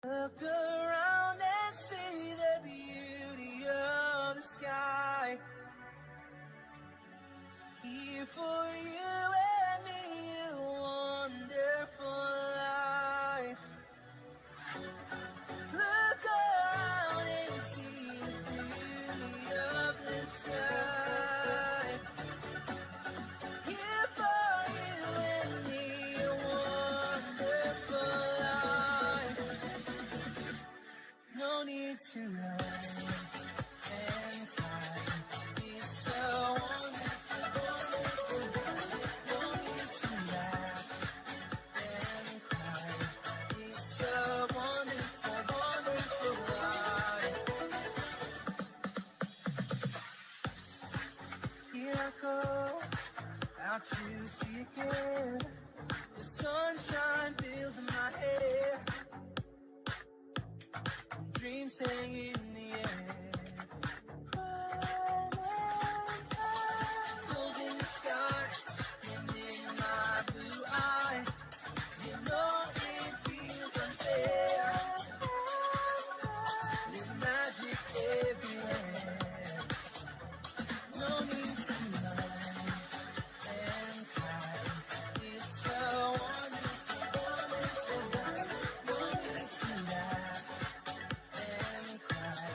Look around and see the beauty of the sky. Here for you and me, a wonderful life. Look around and see the beauty of the sky. Here for you and me, a wonderful life. No need to run and hide. It's so wonderful, wonderful. No need to laugh and cry. It's a wonderful, wonderful life. Here I go, out to see again. The sunshine fills my hair. Dreams hang in the air. Gold in the sky and in my blue eye. You know it feels unfair. There's magic everywhere. No need to run and hide. It's so wonderful, wonderful. No need to laugh and cry.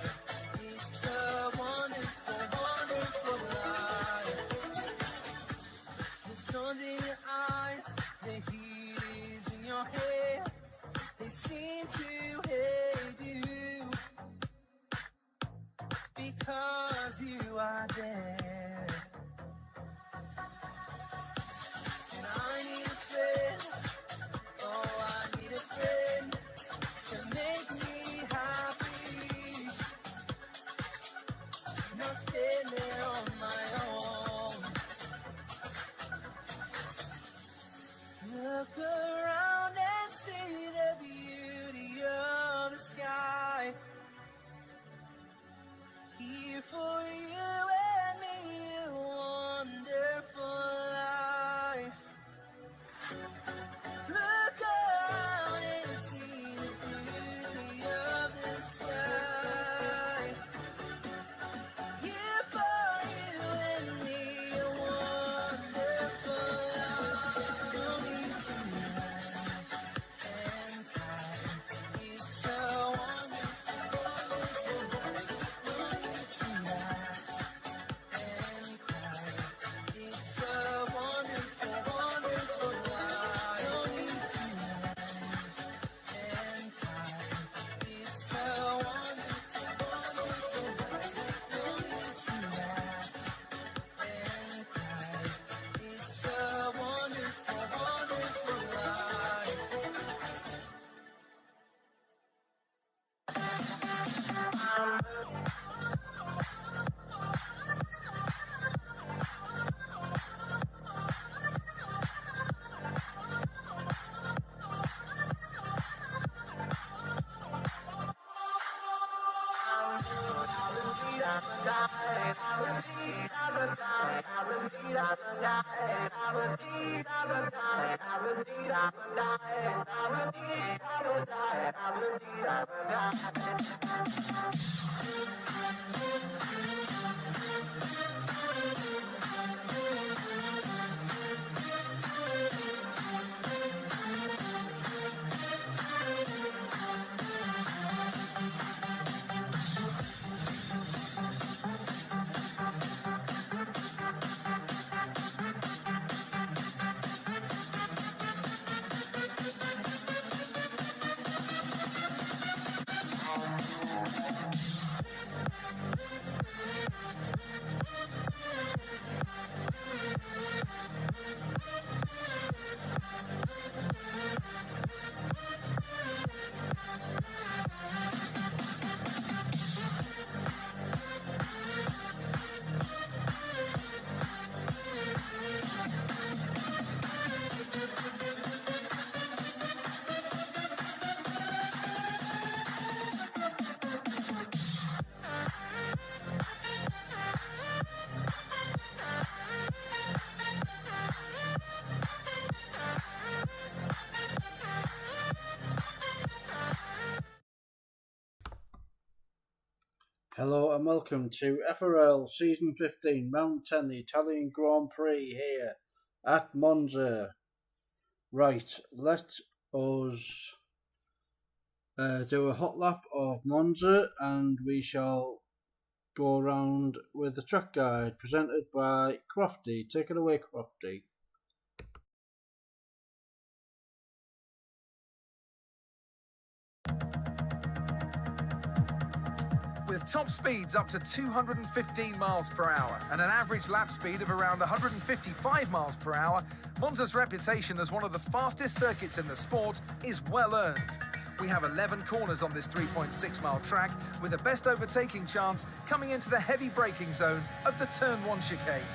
Hello and welcome to FRL Season 15, Round 10, the Italian Grand Prix here at Monza. Right, let us do a hot lap of Monza and we shall go around with the track guide presented by Crofty. Take it away, Crofty. With top speeds up to 215 miles per hour and an average lap speed of around 155 miles per hour, Monza's reputation as one of the fastest circuits in the sport is well earned. We have 11 corners on this 3.6 mile track, with the best overtaking chance coming into the heavy braking zone of the Turn 1 chicane.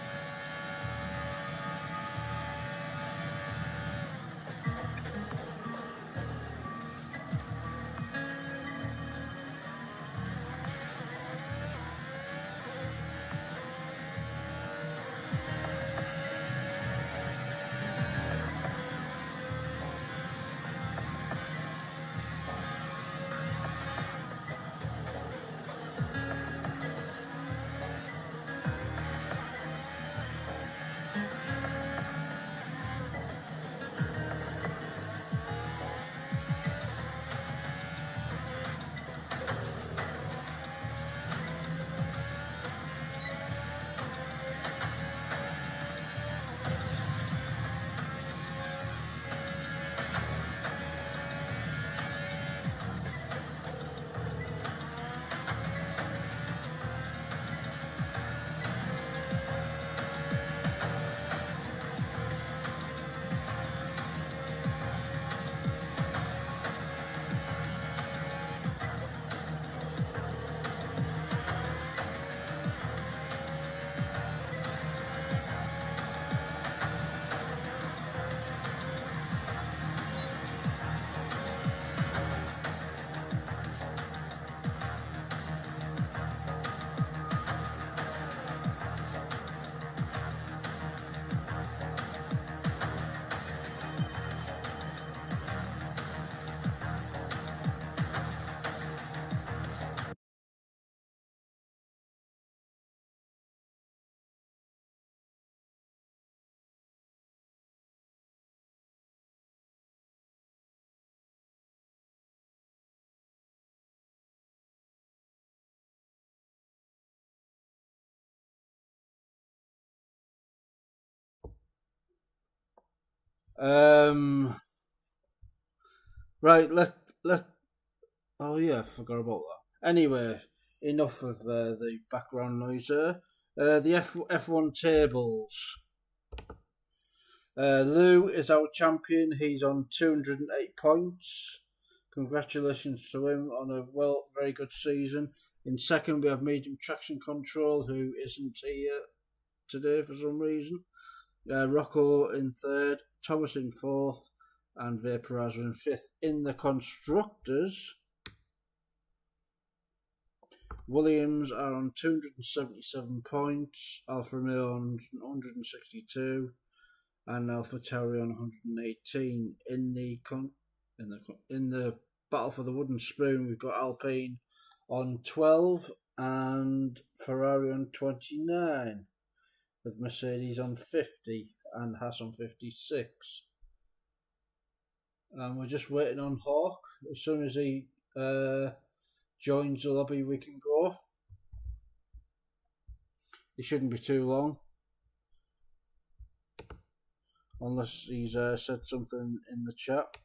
Right, let oh yeah, I forgot about that. Anyway, enough of the background noise there. The F1 tables. Lou is our champion. He's on 208 points. Congratulations to him on a very good season. In second, we have Medium Traction Control, who isn't here today for some reason. Rocco in third, Thomas in fourth, and Vaporizer in fifth. In the constructors, Williams are on 277 points, Alfa Romeo on 162, and AlphaTauri on 118. In the battle for the wooden spoon, we've got Alpine on 12 and Ferrari on 29, with Mercedes on 50 and Haas on 56. And we're just waiting on Hawk. As soon as he joins the lobby, we can go. It shouldn't be too long, unless he's said something in the chat.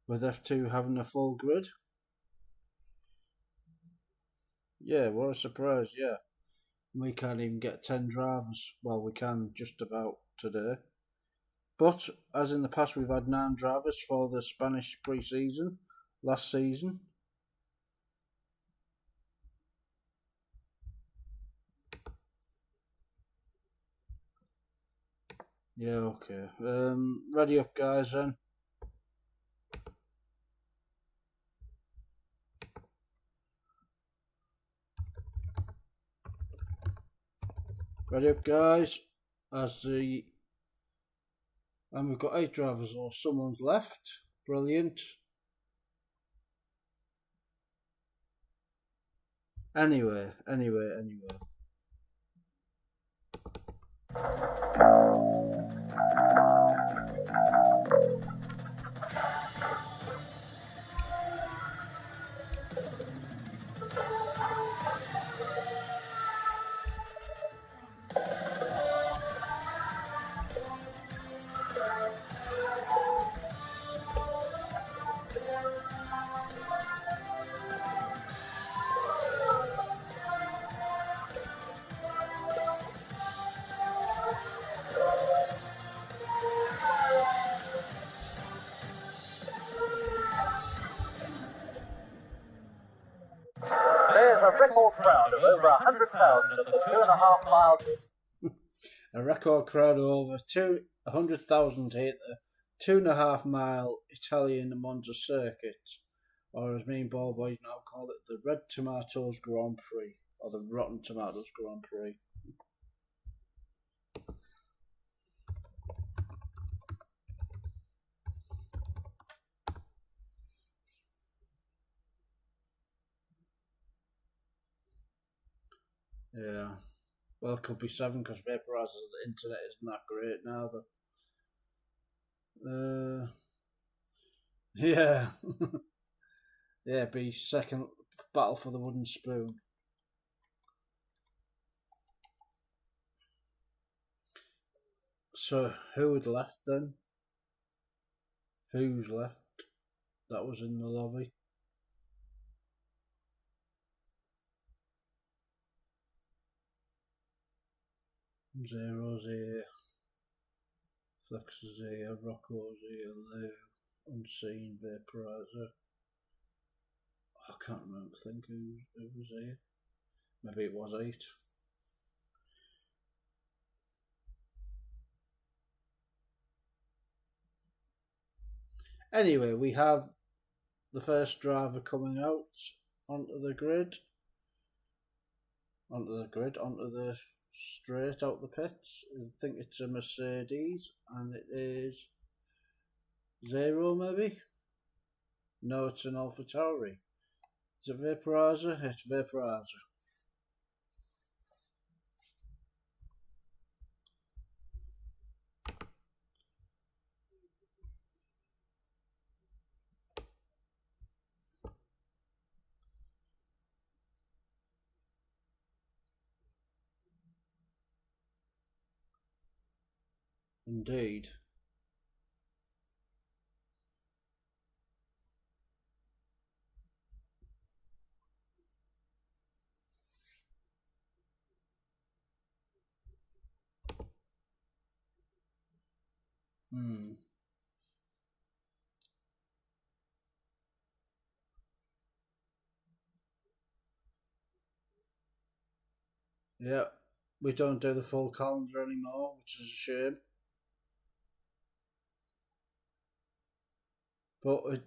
With F2 having a full grid. Yeah, what a surprise, yeah. We can't even get 10 drivers. Well, we can just about today. But, as in the past, we've had 9 drivers for the Spanish pre-season, last season. Yeah, okay. Ready up, guys, then. Ready up, guys. And we've got 8 drivers, or someone's left. Brilliant. Anyway. There's a record crowd of over 100,000 at the 2.5 miles. A record crowd of over 100,000 hit the 2.5 mile Italian Monza circuit, or as me and Ball Boys now call it, the Red Tomatoes Grand Prix, or the Rotten Tomatoes Grand Prix. Yeah. Well, it could be 7 because Vaporizer's internet isn't that great now. Yeah. Yeah, be second battle for the wooden spoon. So, who had left then? Who's left that was in the lobby? Zero's here. Flex is here. Rocco's here. Lou. Unseen. Vaporizer. I can't remember. Think who was here. Maybe it was 8. Anyway, we have the first driver coming out onto the straight out the pits. I think it's a Mercedes, and it is Zero, maybe? No, it's an AlphaTauri. Is it Vaporizer? It's Vaporizer. Indeed. Yeah, we don't do the full calendar anymore, which is a shame. But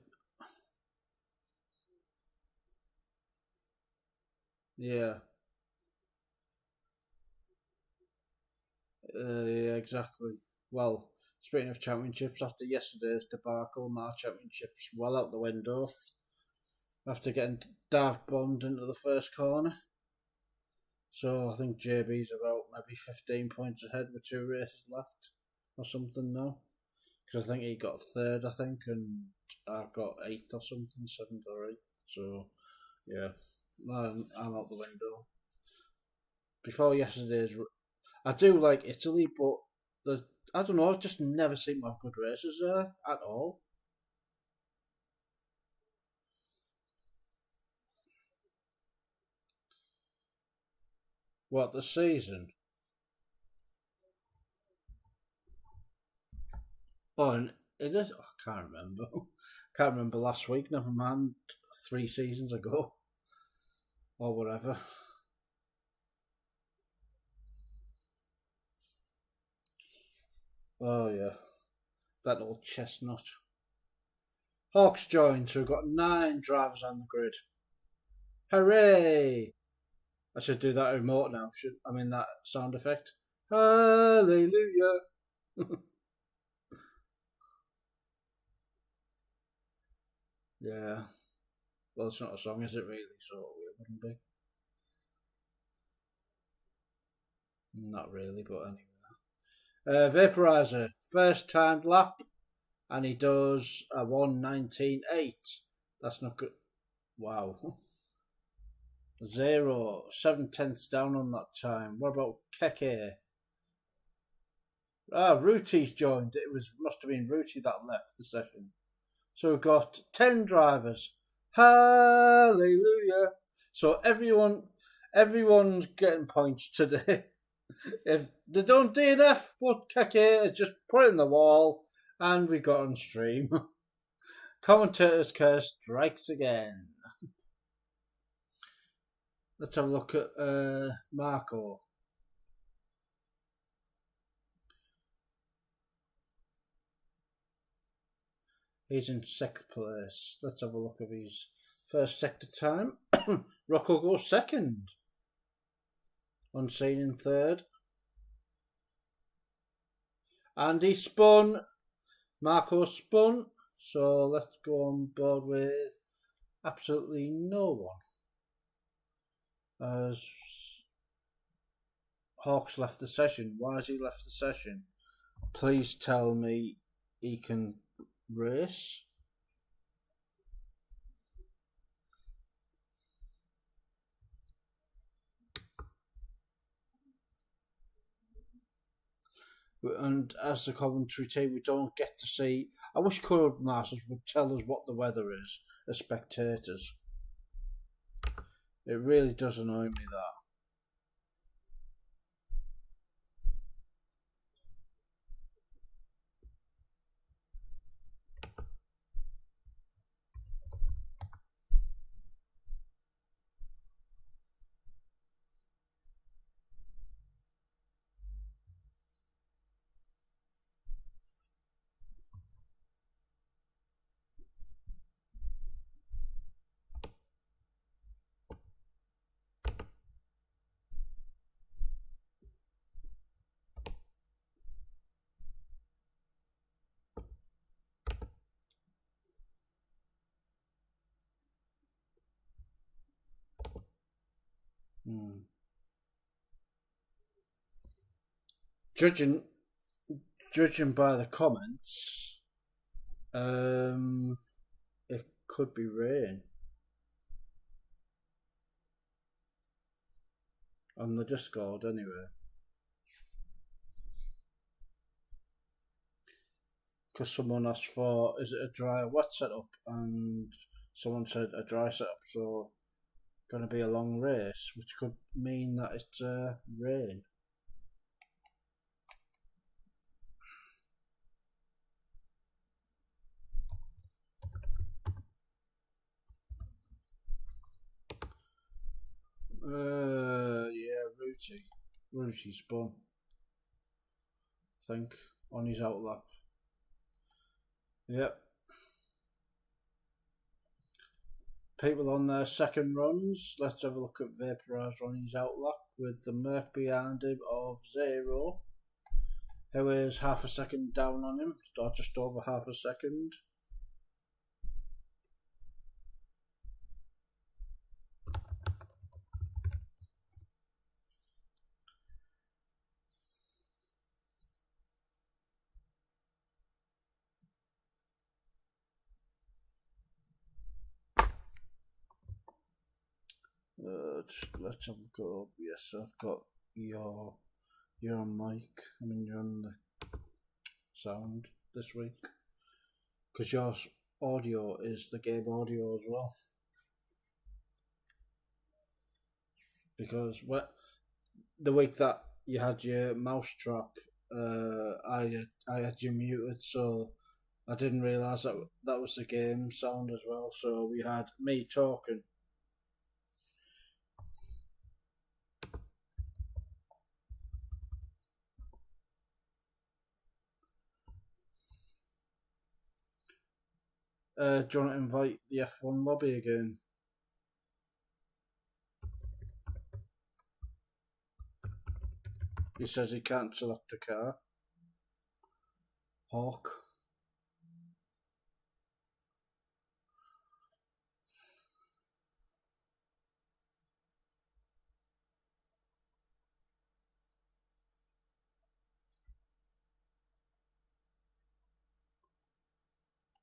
yeah, yeah, exactly. Well, speaking of championships, after yesterday's debacle, my championship's well out the window. After getting dive bombed into the first corner. So I think JB's about maybe 15 points ahead with 2 races left or something now. Because I think he got third, I think, and I got 8th or something, 7th or 8th. So, yeah, I'm out the window. Before yesterday's, I do like Italy, but I don't know, I've just never seen them have good races there at all. What, the season? Oh, and it is. I can't remember. Can't remember last week. Never mind 3 seasons ago or whatever. Oh yeah, that old chestnut. Hawks joined, so we've got 9 drivers on the grid. Hooray! I should do that remote now. That sound effect? Hallelujah! Yeah. Well, it's not a song, is it really? So it wouldn't be. Not really, but anyway. Vaporizer, first timed lap, and he does a 1:19.8. That's not good. Wow. 7/10 down on that time. What about Keke? Ruti's joined. Must have been Ruti that left the session. So we've got 10 drivers. Hallelujah! So everyone's getting points today. If they don't DNF, but Keke just put it in the wall, and we got on stream. Commentator's curse strikes again. Let's have a look at Marco. He's in 6th place. Let's have a look at his first sector time. Rocco goes 2nd. Unseen in 3rd. And he spun. Marco spun. So let's go on board with absolutely no one. As Hawks left the session. Why has he left the session? Please tell me he can race. And as the commentary team, we don't get to see. I wish Coloured Masters would tell us what the weather is as spectators. It really does annoy me that. Judging by the comments, it could be rain. On the Discord, anyway. Because someone asked for, is it a dry or wet setup? And someone said a dry setup, so going to be a long race, which could mean that it's rain. Yeah, Rooty. Where he spun? I think on his outlap. Yep. People on their second runs. Let's have a look at Vaporize on his outlap with the Merc behind him of 0. Who is half a second down on him, or just over half a second. Let's have a look up. Yes, I've got you're on mic. I mean, you're on the sound this week because your audio is the game audio as well. Because the week that you had your mousetrap, I had you muted, so I didn't realise that was the game sound as well. So we had me talking. Do you want to invite the F1 lobby again? He says he can't select a car. Hawk.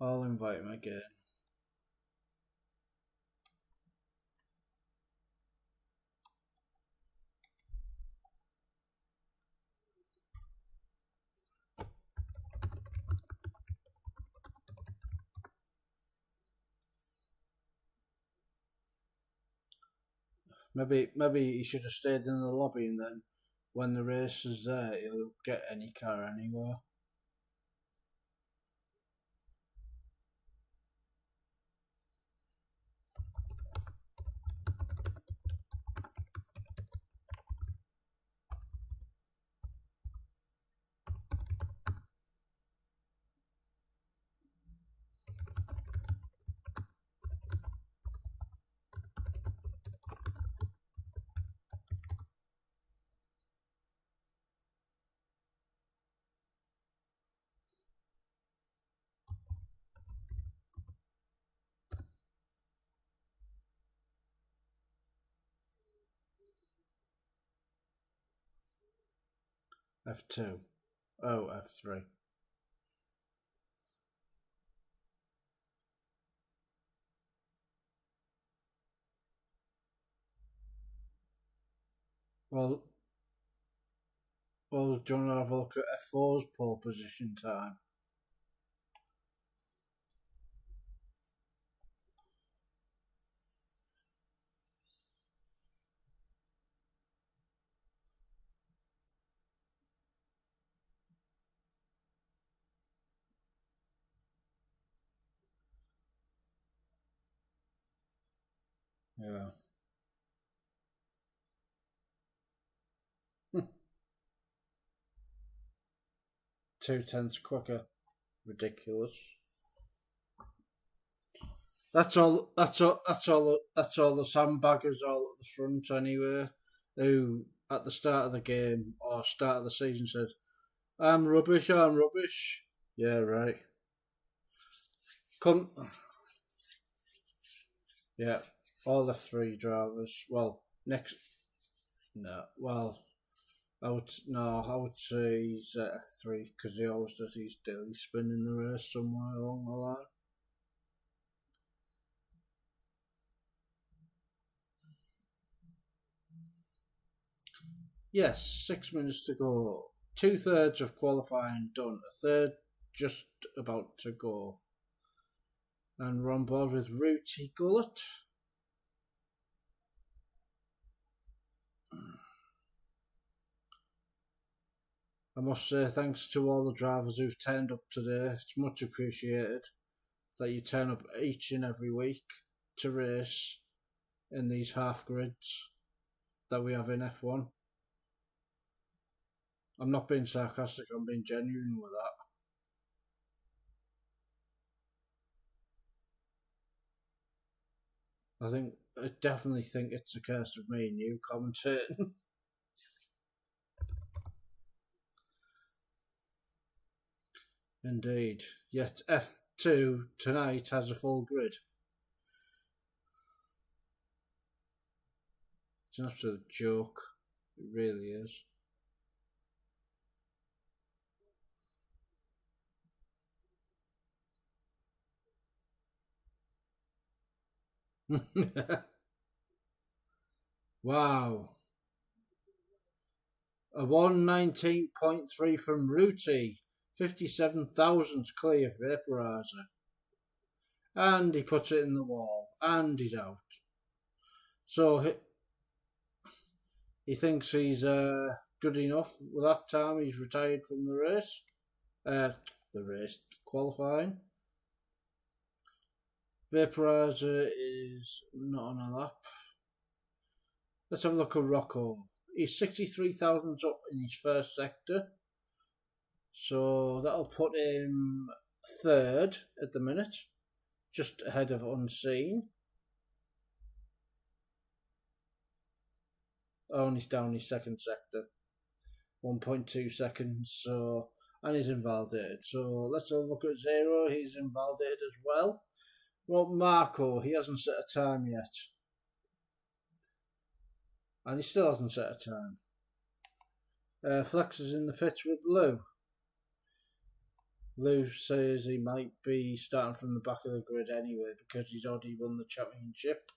I'll invite him again. Maybe he should have stayed in the lobby, and then when the race is there, he'll get any car anywhere. F2. Oh, F3. Well, do you want to have a look at F4's pole position time? Yeah. 2/10 quicker. Ridiculous. That's all the sandbaggers all at the front anyway, who at the start of the game or start of the season said, I'm rubbish. Yeah, right. Come. Yeah, all the 3 drivers. Well, next. No, well, I would say he's at F3 because he always does his daily spin in the race somewhere along the line. Yes, 6 minutes to go. 2/3 of qualifying done. A third just about to go. And we're on board with Rooty Gullet. I must say thanks to all the drivers who've turned up today. It's much appreciated that you turn up each and every week to race in these half grids that we have in F1. I'm not being sarcastic, I'm being genuine with that. I definitely think it's a curse of me and you commentating. Indeed. Yet F2 tonight has a full grid. It's an absolute joke. It really is. Wow. A 119.3 from Ruti. 57,000 clear vaporizer. And he puts it in the wall. And he's out. So he thinks he's good enough. With that time, he's retired from the race. Qualifying. Vaporizer is not on a lap. Let's have a look at Rocco. He's 63,000 up in his first sector. So that'll put him third at the minute. Just ahead of Unseen. Oh, and he's down his second sector. 1.2 seconds. So, and he's invalidated. So let's have a look at Zero. He's invalidated as well. Well, Marco, he hasn't set a time yet. And he still hasn't set a time. Flex is in the pits with Lou. Lou says he might be starting from the back of the grid anyway because he's already won the championship.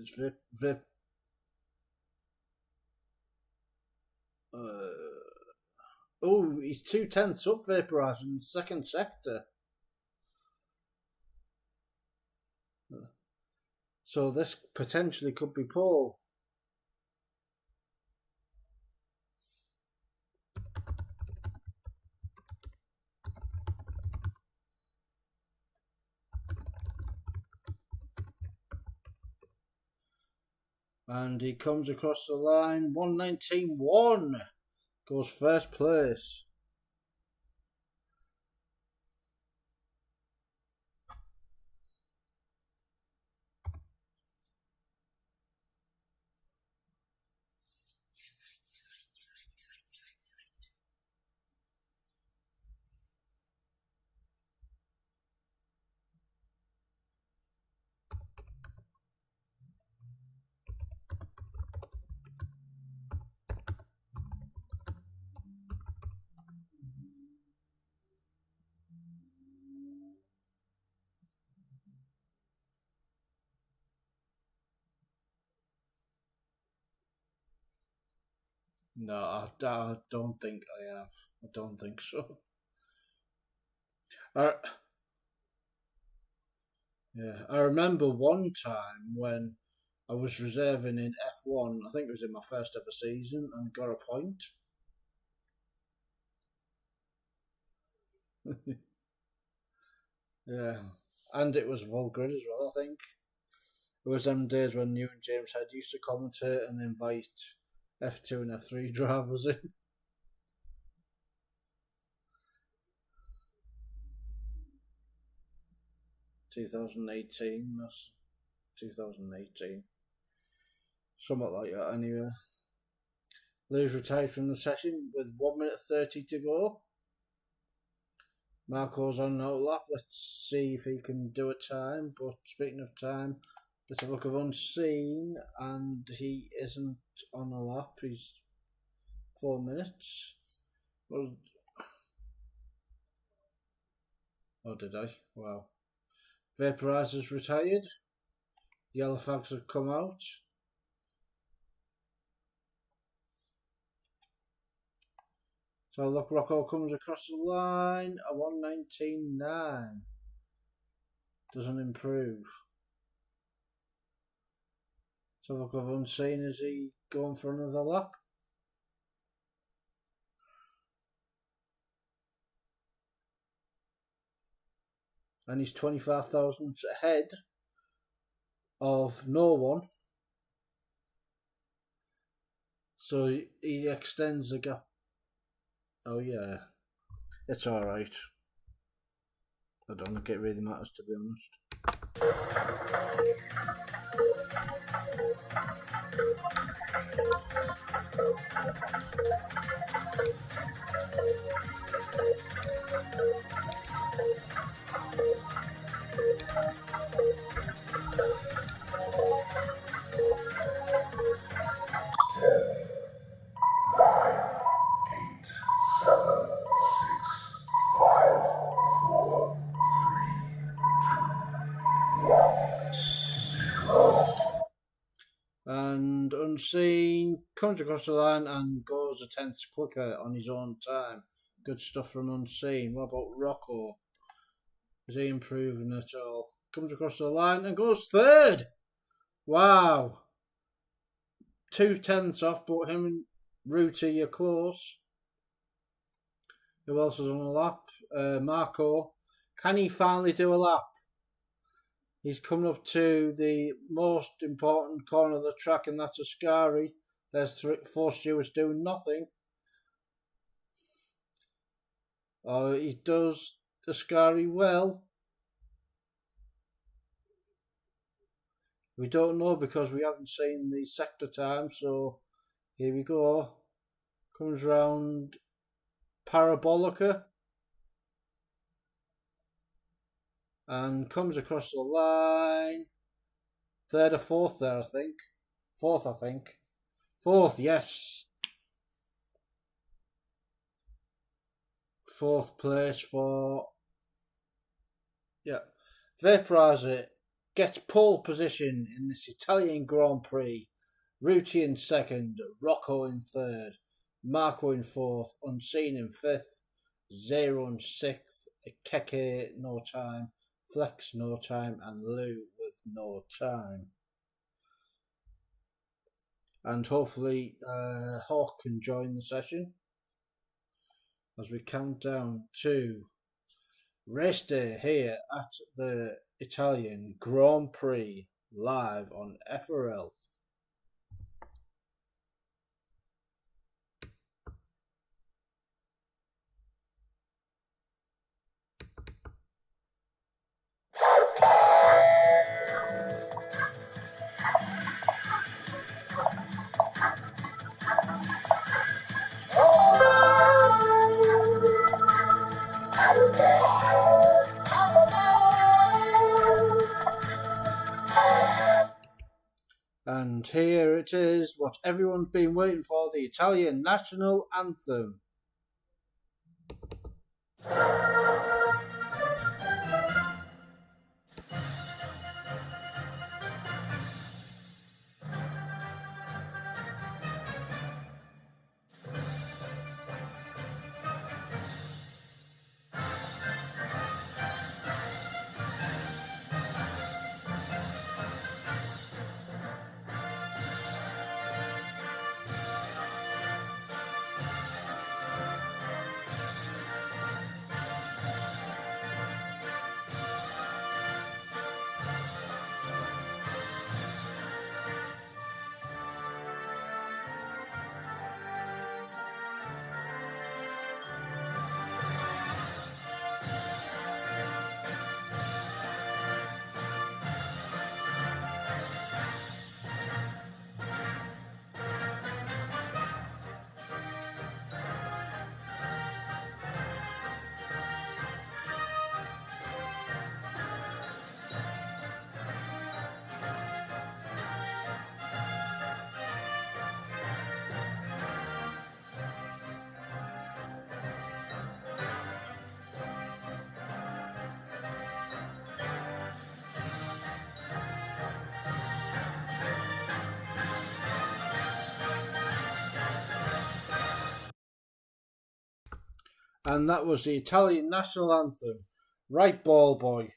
It's Vip. Oh, he's 2/10 up Vaporizer in the second sector. So this potentially could be Paul. And he comes across the line. 119.1 goes first place. No, I don't think I have. I don't think so. Yeah, I remember one time when I was reserving in F1. I think it was in my first ever season, and got a point. Yeah, and it was full grid as well. I think it was them days when you and James Head used to commentate and invite F2 and F3 drivers in. That's 2018. Somewhat like that, anyway. Lou's retired from the session with 1 minute 30 to go. Marco's on no lap. Let's see if he can do a time. But speaking of time, let's have a look of Unseen, and he isn't on a lap. He's 4 minutes. Well, oh, did I? Wow. Vaporizer's retired. Yellow flags have come out. So look, Rocco comes across the line. A 119.9. Doesn't improve. So look, of Unseen, is he going for another lap? and he's 25 thousandths ahead of no one. So he extends the gap. Oh yeah, it's alright. I don't think it really matters, to be honest. And Unseen comes across the line and goes a tenth quicker on his own time. Good stuff from Unseen. What about Rocco? Is he improving at all? Comes across the line and goes third. Wow. 2 tenths off, but him and Ruti are close. Who else is on a lap? Marco. Can he finally do a lap? He's coming up to the most important corner of the track, and that's Ascari. There's 4 stewards doing nothing. Oh, he does Ascari well. We don't know because we haven't seen the sector time, so here we go. Comes round Parabolica. And comes across the line. 3rd or 4th there, I think. 4th, I think. 4th, yes. 4th place for... Yeah. Vaporizer gets pole position in this Italian Grand Prix. Ruti in 2nd, Rocco in 3rd, Marco in 4th, Unseen in 5th, Zero in 6th, Keke no time, Flex no time, and Lou with no time. And hopefully Hawk can join the session as we count down to race day here at the Italian Grand Prix live on FRL. And here it is, what everyone's been waiting for, the Italian national anthem. And that was the Italian national anthem. Right, ball boy.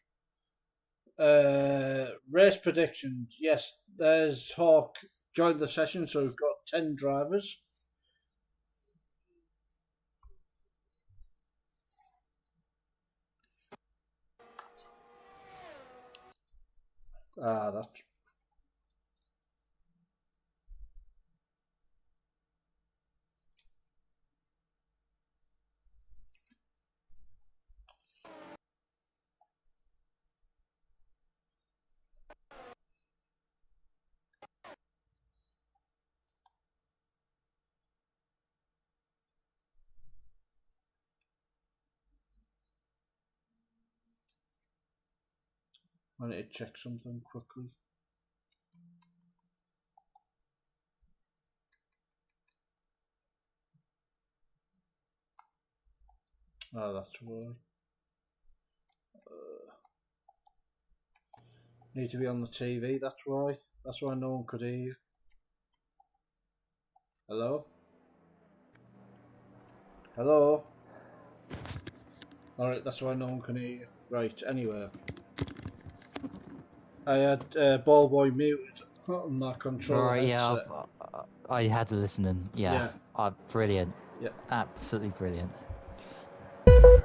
Race predictions. Yes, there's Hawk joined the session, so we've got 10 drivers. Ah, that's... I need to check something quickly. Ah, that's why. Need to be on the TV, that's why. That's why no one could hear you. Hello? Hello? Alright, that's why no one can hear you. Right, anyway. I had Ballboy muted on my controller headset. Yeah, I had to listen and yeah. Brilliant. Yeah. Absolutely brilliant. And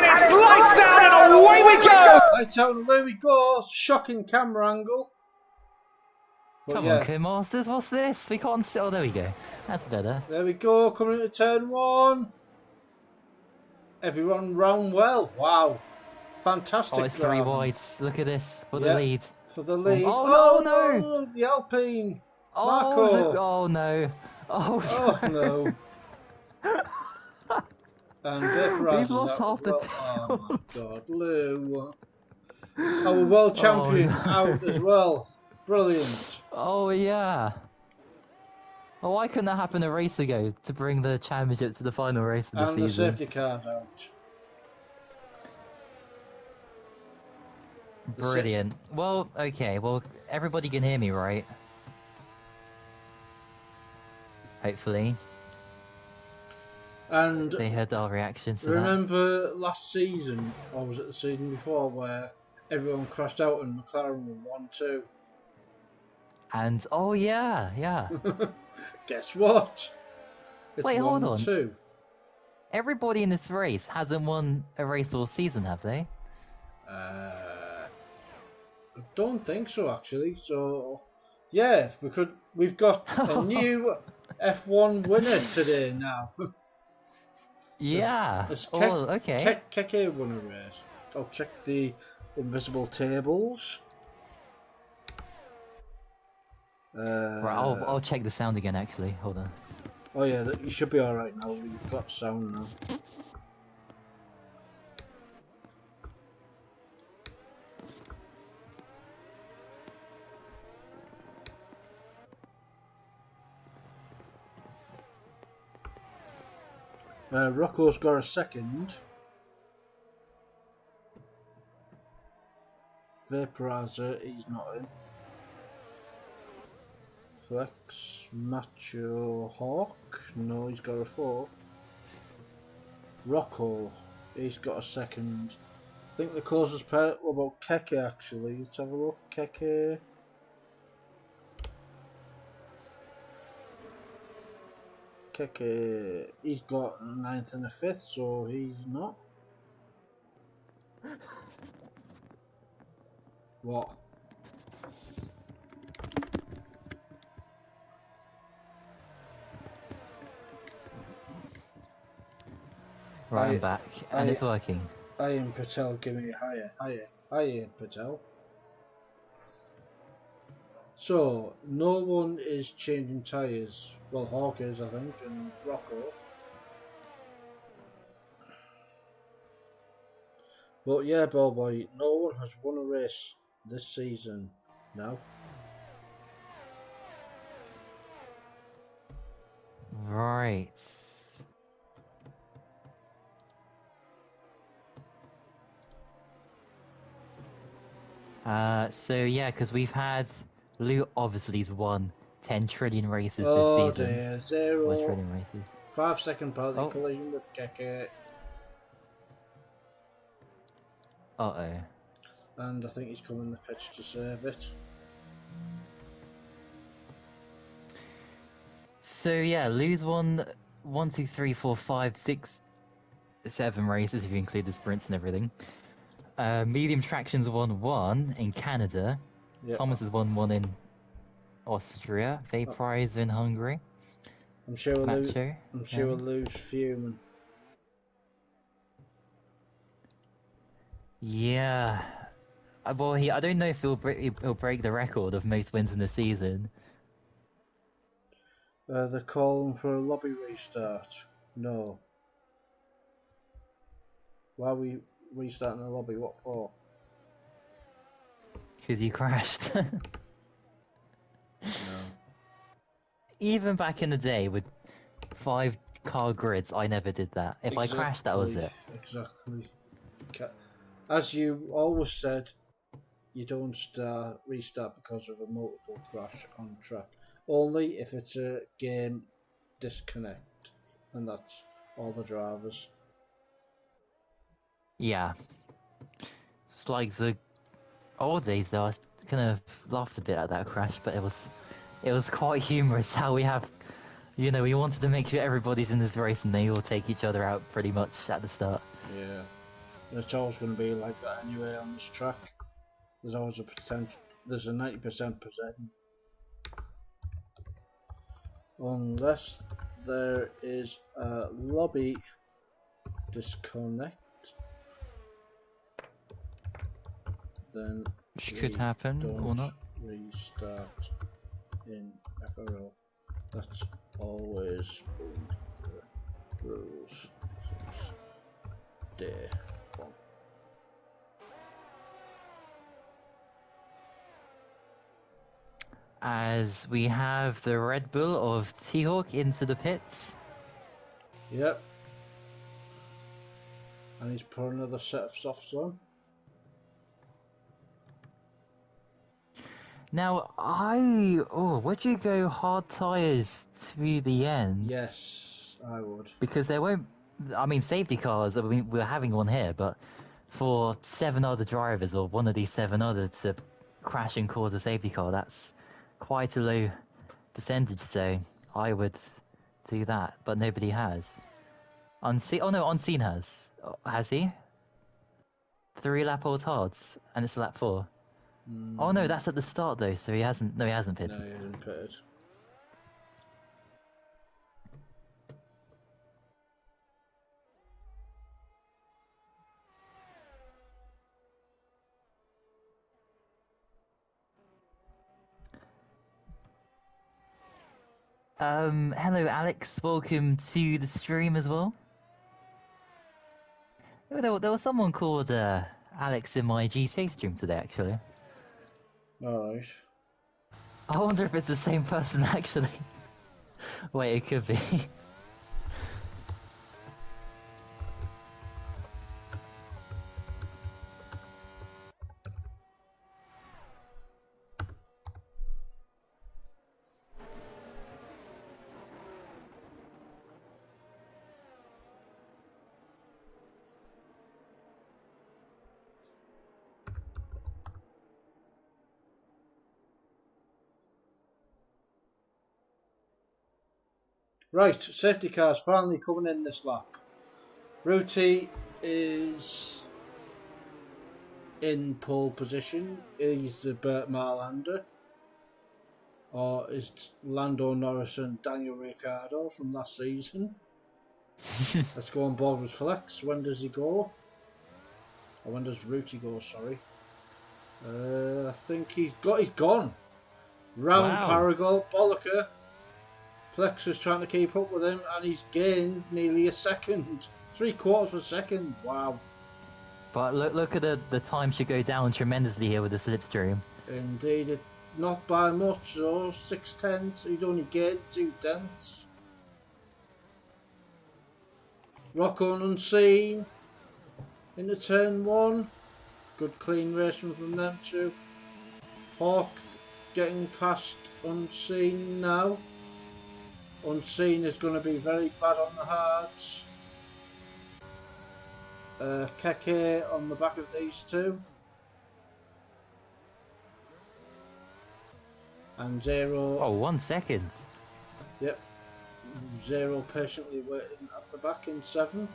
it's lights out and away we go! Lights out and away we go! Shocking camera angle. But Come on, Co-Masters, what's this? We can't see. Oh, there we go. That's better. There we go, coming into turn 1. Everyone round well. Wow. Fantastic. Oh, it's 3 wides. Look at this. For the lead. For the lead. Oh, no! The Alpine. Oh, Marco. oh no. Oh no. And Vaporizer. We've lost half the Oh my god, Lou. Our world champion out as well. Brilliant. Oh yeah. Oh, why couldn't that happen a race ago to bring the championship to the final race of the season? And the safety car's out. Brilliant. Well, okay. Well, everybody can hear me, right? Hopefully. And they heard our reactions to remember last season, or was it the season before, where everyone crashed out and McLaren were 1-2? And oh yeah. Guess what? It's Wait, hold on. 1-2. Everybody in this race hasn't won a race all season, have they? I don't think so, actually. So, yeah, we've got a new F1 winner today now. Yeah. Okay. Keke won a race. I'll check the invisible tables. Right, I'll check the sound again. Actually, hold on. Oh yeah, you should be all right now. You've got sound now. Rocco's got a second. Vaporizer, he's not in. Flex, Macho Hawk, no, he's got a fourth. Rocco, he's got a second. I think the closest pair, what about Keke actually? Let's have a look. Keke. He's got a 9th and a 5th, so he's not. What? Right, I'm back, and it's working. Ian Patel, give me higher. Hi, Ian Patel. So, no one is changing tyres. Well, Hawk is, I think, and Rocco. But yeah, Bellboy, no one has won a race this season now. Right. So yeah, because we've had Lou obviously's won 10 trillion races this season. Dear, 0. 1 trillion races. 5-second penalty collision with Keke. Uh-oh. And I think he's coming the pitch to save it. So yeah, Lou's won 1, 2, 3, 4, 5, 6. 7 races if you include the sprints and everything. Medium Traction's won 1 in Canada. Yeah. Thomas has won 1 in Austria. Vaporizer in Hungary. I'm sure Macho, we'll lose fuming. Yeah. Well, I don't know if he'll break the record of most wins in the season. They're calling for a lobby restart. No. Why are we restarting the lobby? What for? Because he crashed. No. Even back in the day with 5 car grids, I never did that. If I crashed, that was it. Exactly. As you always said, you don't restart because of a multiple crash on track. Only if it's a game disconnect, and that's all the drivers. Yeah. It's like the old days though, I kind of laughed a bit at that crash, but it was quite humorous how we have, you know, we wanted to make sure everybody's in this race and they all take each other out pretty much at the start. Yeah. And it's always going to be like that anyway on this track. There's always a potential, there's a 90% percent. Unless there is a lobby disconnect, then Which could happen or not. Restart in FRL. That's always been the rules since day one. As we have the Red Bull of T-Hawk into the pits. Yep. And he's put another set of softs on. Now, would you go hard tyres to the end? Yes, I would. Because there won't, I mean, safety cars, I mean, we're having one here, but for 7 other drivers, or one of these 7 others to crash and cause a safety car, that's quite a low percentage, so I would do that, but nobody has. Unseen has. Has he? 3 lap old hards, and it's lap 4. Oh no, that's at the start though, so he hasn't pitted. No, he hasn't pitted. Hello Alex, welcome to the stream as well. Oh, there was someone called Alex in my GC stream today, actually. Alright. I wonder if it's the same person, actually. Wait, it could be. Right, safety cars finally coming in this lap. Ruti is in pole position. He's the Burt Marlander. Or is Lando Norris and Daniel Ricciardo from last season. Let's go on board with Flex. When does he go? Or when does Ruti go, sorry. I think he's gone. Round Paragon, Bolliker. Flex is trying to keep up with him and he's gained nearly a second. 3/4 of a second. Wow. But look at the time should go down tremendously here with the slipstream. Indeed, not by much, so 6/10. He'd only gained 2/10. Rocco and Unseen into turn 1. Good clean racing from them two. Hawk getting past Unseen now. Unseen is going to be very bad on the hards. Keke on the back of these two. And Zero. Oh, 1 second. Yep. Zero patiently waiting at the back in 7th.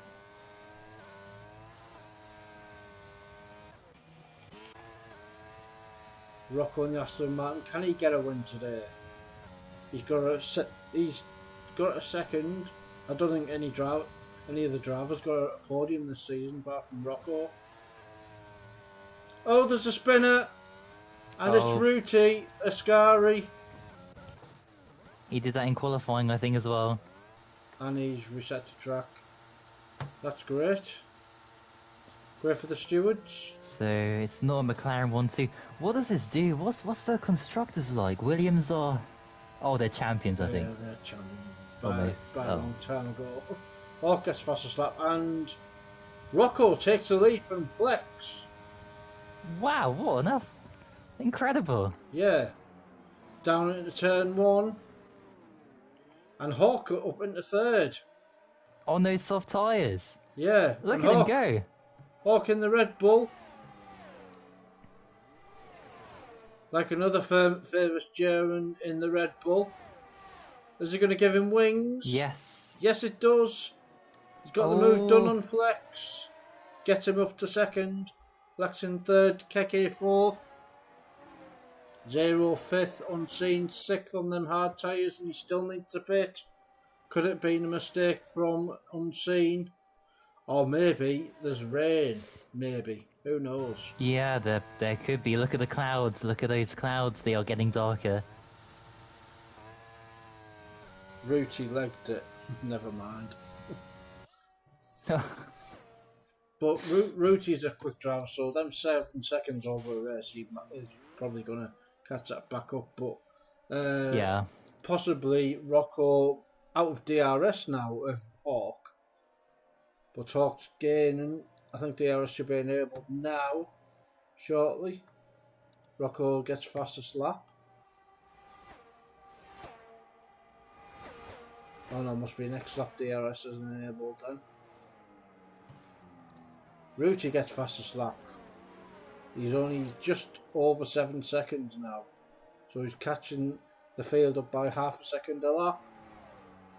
Rocco and the Aston Martin. Can he get a win today? He's got a second. I don't think any of the drivers got a podium this season apart from Rocco. Oh, there's a spinner, and it's Ruti Ascari. He did that in qualifying, I think, as well. And he's reset the track. That's great. Great for the stewards. So it's not a McLaren 1-2. What does this do? What's the constructors like? Williams are... Oh, they're champions, I think. Yeah, they're champions. Almost. By a long time ago. Hawk gets fastest lap, and Rocco takes the lead from Flex. Wow, what enough? Incredible. Yeah. Down into turn 1. And Hawk up into 3rd. On those soft tyres. Yeah. Look at him go. Hawk in the Red Bull. Like another famous German in the Red Bull. Is he going to give him wings? Yes. Yes, it does. He's got the move done on Flex. Gets him up to 2nd. Flex in 3rd. Keke 4th. 0 5th. Unseen 6th on them hard tyres, and he still needs to pit. Could it have been a mistake from Unseen? Or maybe there's rain. Maybe. Who knows? Yeah, there could be. Look at the clouds. Look at those clouds. They are getting darker. Ruti legged it. Never mind. But Ruti's a quick driver, so them 7 seconds over a race, he's probably going to catch that back up. But yeah, possibly Rocco out of DRS now of Hawk. But Hawk's gaining. I think DRS should be enabled now, shortly. Rocco gets fastest lap. Oh no, must be next lap DRS isn't enabled then. Ruti gets fastest lap. He's only just over 7 seconds now. So he's catching the field up by half a second a lap.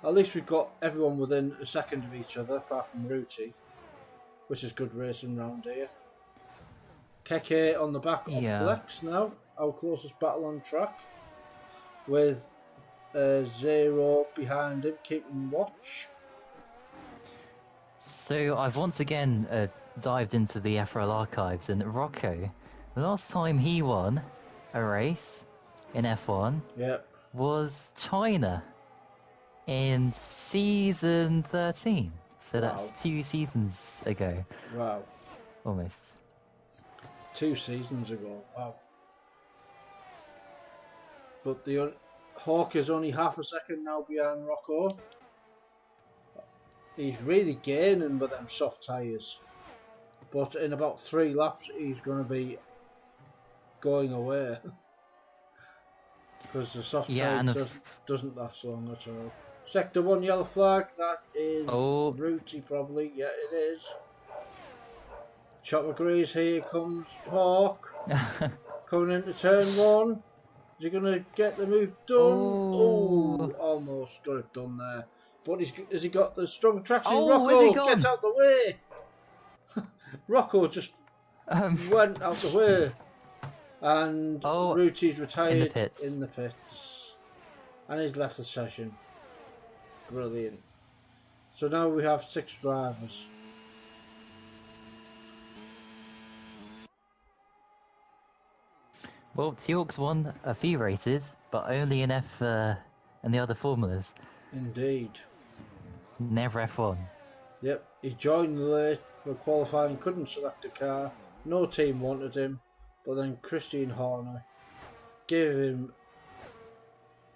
At least we've got everyone within a second of each other, apart from Ruti, which is good racing round here. Keke on the back of Flex now, our closest battle on track, with 0 behind him, keeping watch. So I've once again dived into the FRL archives, and Rocco, the last time he won a race in F1 was China in season 13. So that's 2 seasons ago. Wow. Almost. 2 seasons ago. Wow. But the Hawk is only half a second now behind Rocco. He's really gaining with them soft tyres. But in about 3 laps, he's going to be going away. Because the soft tyre doesn't last long at all. Sector 1 yellow flag, that is Ruti probably, yeah it is. Chopper agrees, here comes Hawk. Coming into turn 1. Is he going to get the move done? Oh, almost got it done there. But has he got the strong traction? Rocco, get out the way! Rocco just went out the way. And Ruti's retired in the pits. And he's left the session. Brilliant. So now we have 6 drivers. Well, Teal'c's won a few races, but only in F and the other formulas. Indeed. Never F1. Yep, he joined late for qualifying, couldn't select a car. No team wanted him, but then Christian Horner gave him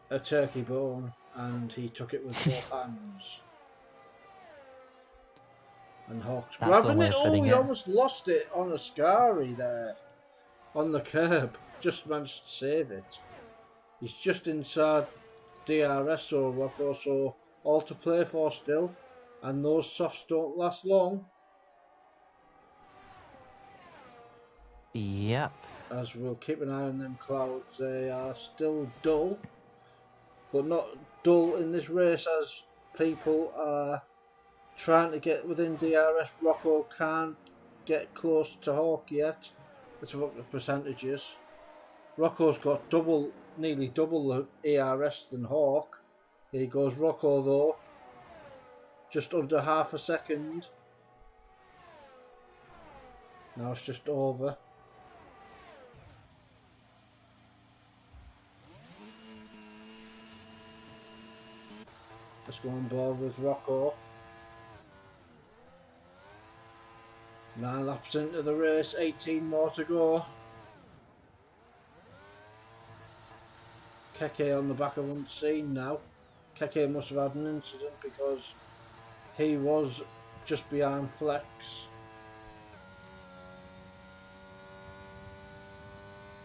a turkey bone and he took it with both hands. And Hawk's grabbing it. Oh, he almost lost it on a Ascari there. On the curb. Just managed to save it. He's just inside DRS or Rocco, so all to play for still. And those softs don't last long. Yep. As we'll keep an eye on them clouds. They are still dull. But not dull in this race as people are trying to get within DRS. Rocco can't get close to Hawk yet. Let's look at the percentages. Rocco's got nearly double the ARS than Hawk. Here goes Rocco though. Just under half a second. Now it's just over. Let's go on board with Rocco. 9 laps into the race, 18 more to go. Keke on the back of Unseen now. Keke must have had an incident because he was just behind Flex.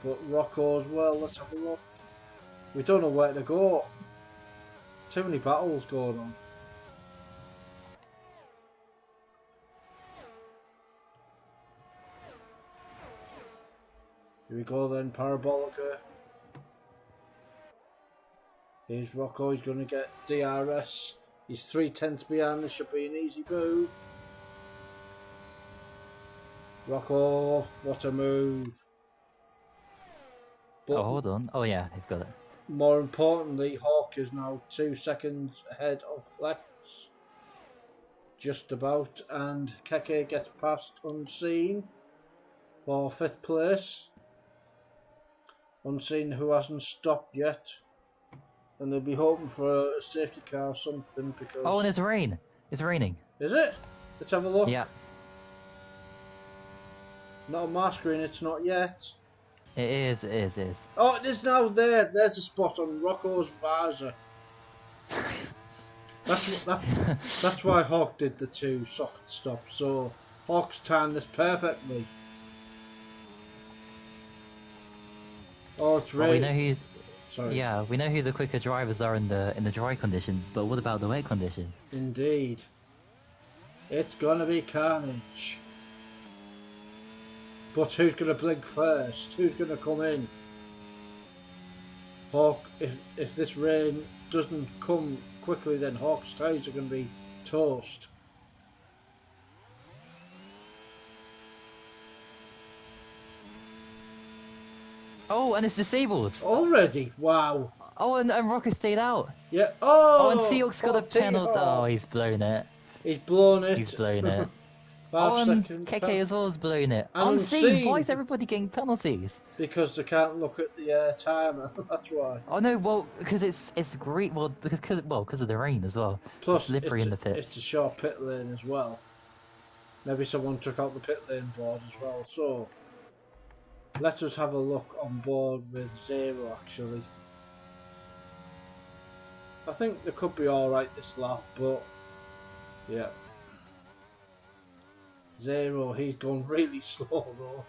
But Rocco as well, let's have a look. We don't know where to go. Too many battles going on. Here we go then, Parabolica. Here's Rocco, he's going to get DRS. He's 3/10 behind, this should be an easy move. Rocco, what a move. But Oh, hold on. Oh yeah, he's got it. more importantly, Hawk is now 2 seconds ahead of Flex. Just about, and Keke gets past Unseen for 5th place. Unseen who hasn't stopped yet. And they'll be hoping for a safety car or something because... Oh, and it's rain. It's raining. Is it? Let's have a look. Yeah. Not on my screen, it's not yet. It is, it is, it is. Oh, it is now there. There's a spot on Rocco's visor. That's why Hawk did the 2 soft stops. So Hawk's timed this perfectly. Oh, it's Well, we know raining. who's. Sorry. Yeah, we know who the quicker drivers are in the dry conditions, but what about the wet conditions? Indeed. It's gonna be carnage. But who's gonna blink first? Who's gonna come in? Hawk, if this rain doesn't come quickly, then Hawk's tyres are gonna be toast. Oh, and it's disabled. Already? Wow. Oh, and Rocket stayed out. Yeah. Oh, Oh, and Seahawks got a 14 penalty. Oh, Hawk. he's blown it. He's blown it. He's blown it. 5 Oh, and seconds. Keke as well has blown it. And Unseen. Unseen. Why is everybody getting penalties? Because they can't look at the timer. That's why. Oh no, well, because it's great. Well, because of the rain as well. Plus, It's slippery in the pits. It's a short pit lane as well. Maybe someone took out the pit lane board as well. So, let us have a look on board with Zero actually. I think they could be alright this lap, but yeah. Zero, he's going really slow though.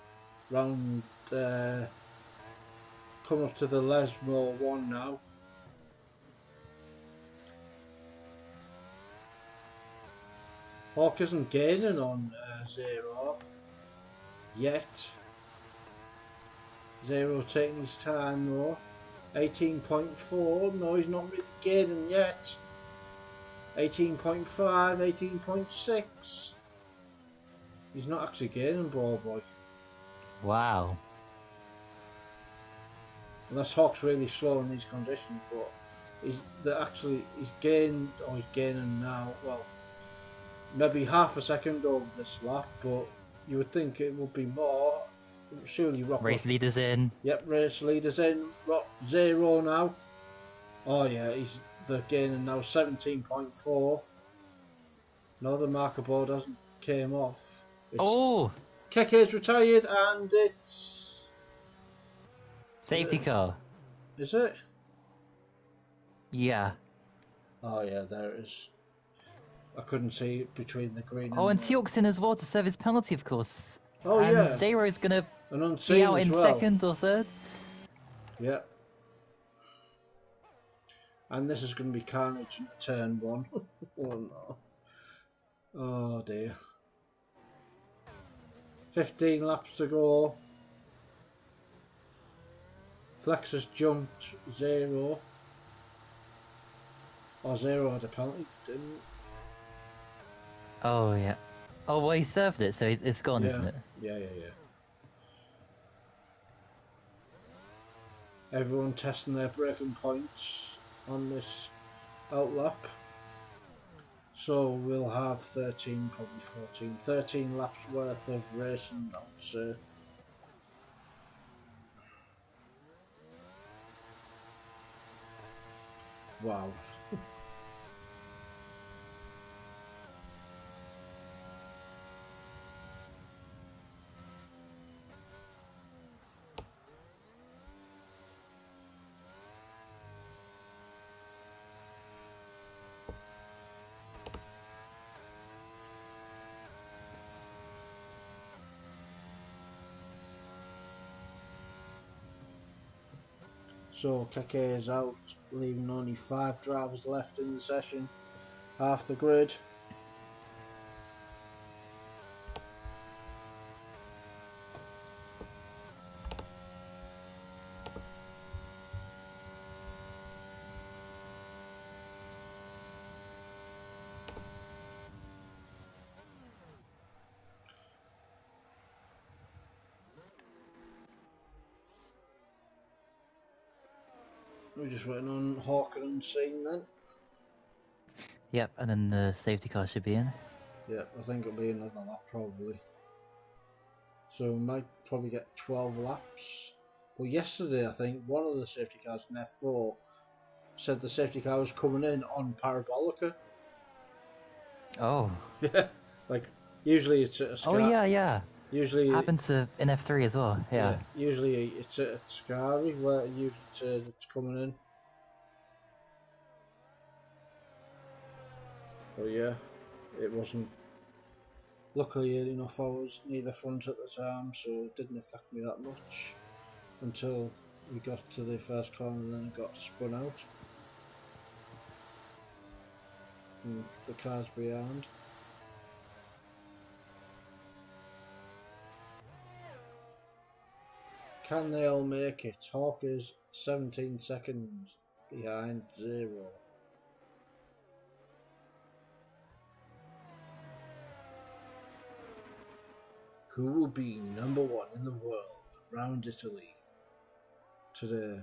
Round, come up to the Lesmo one now. Hawk isn't gaining on Zero yet. Zero taking his time though. 18.4, no, he's not really gaining yet. 18.5, 18.6. He's not actually gaining, ball boy. Wow. Unless Hawk's really slow in these conditions, but he's gaining now. Well, maybe half a second over this lap, but you would think it would be more. Surely Rock. Race leaders in. Yep, race leaders in. Zero now. Oh yeah, they're gaining now 17.4. No, the marker board hasn't came off. Oh! Keke's retired and it's... Safety car. Is it? Yeah. Oh yeah, there it is. I couldn't see it between the green Oh, and the... Seahawks in as well to serve his penalty, of course. Oh and yeah. Zero's gonna And be Unseen out as in well. second or third. Yep. And this is going to be carnage in turn 1. Oh no. Oh dear. 15 laps to go. Flex has jumped Zero. Oh, Zero had a penalty, didn't? Oh yeah. Oh well, he served it, so it's gone, Yeah. isn't it? Yeah. everyone testing their braking points on this outlap. So we'll have 13, probably 14, 13 laps worth of racing, I would say. Wow. So Keke is out, leaving only 5 drivers left in the session, half the grid. We're just waiting on Hawker and Scene then. Yep, and then the safety car should be in. Yeah, I think it'll be another lap probably. So we might probably get 12 laps. Well, yesterday I think one of the safety cars in F4 said the safety car was coming in on Parabolica. Oh. Yeah, like usually it's at a Oh yeah, yeah. Usually Happened to in F3 as well. Yeah. usually it's at Scary where it usually says it's coming in. But yeah, it wasn't. Luckily enough, I was neither front at the time, so it didn't affect me that much until we got to the first corner and then it got spun out. And the cars behind. Can they all make it? Hawker's 17 seconds behind 0. Who will be number 1 in the world round Italy today?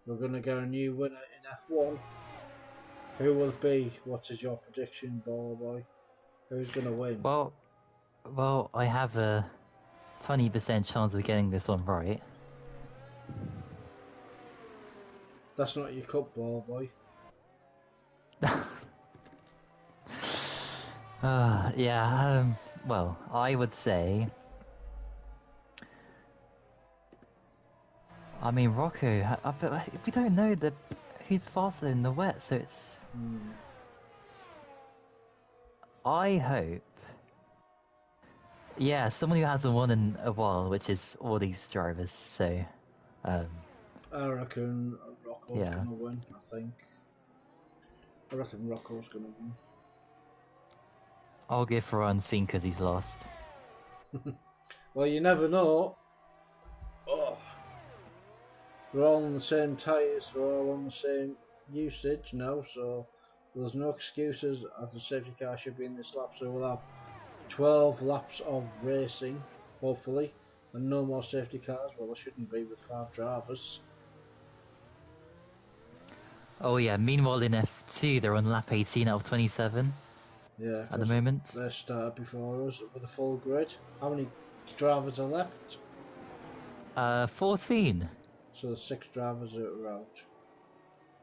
We're going to get a new winner in F1. Who will it be? What is your prediction, Baller Boy? Who's going to win? Well, I have a 20% chance of getting this one right. That's not your cup, Baller Boy. Yeah, well, I would say... I mean, Rocco, but we don't know who's faster in the wet, so it's... I hope... Yeah, someone who hasn't won in a while, which is all these drivers, so... I reckon Rocco's going to win, I think. I reckon Rocco's going to win. I'll give for unseen because he's lost. Well, you never know. Oh. They're all on the same tyres, they're all on the same usage now, so there's no excuses as the safety car should be in this lap, so we'll have 12 laps of racing, hopefully, and no more safety cars. Well, there shouldn't be with 5 drivers. Oh yeah, meanwhile in F2 they're on lap 18 out of 27. Yeah, at the moment. They started before us with a full grid. How many drivers are left? 14. So there's 6 drivers that are out.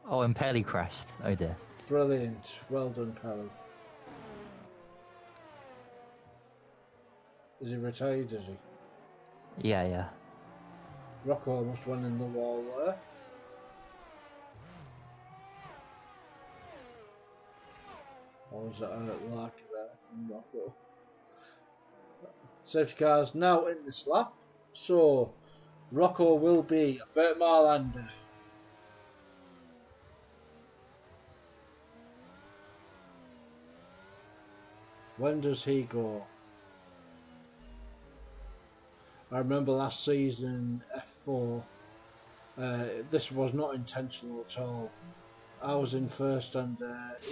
Oh, and Pelly crashed. Oh dear. Brilliant. Well done, Pelly. Is he retired, is he? Yeah. Rocco almost went in the wall there. Or was that a lark there from Rocco? Safety cars now in this lap. So Rocco will be a bit mile under. When does he go? I remember last season F4. This was not intentional at all. I was in first and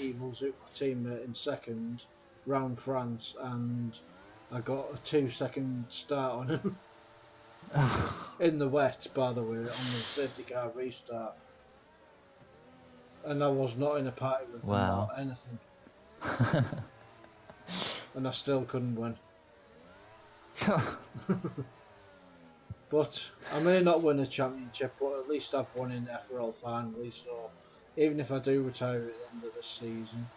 Evil's teammate in second round France, and I got a 2-second start on him. In the wet, by the way, on the safety car restart. And I was not in a party with them Wow. or anything. And I still couldn't win. But I may not win a championship, but at least I've won in FRL finally, so even if I do retire at the end of this season,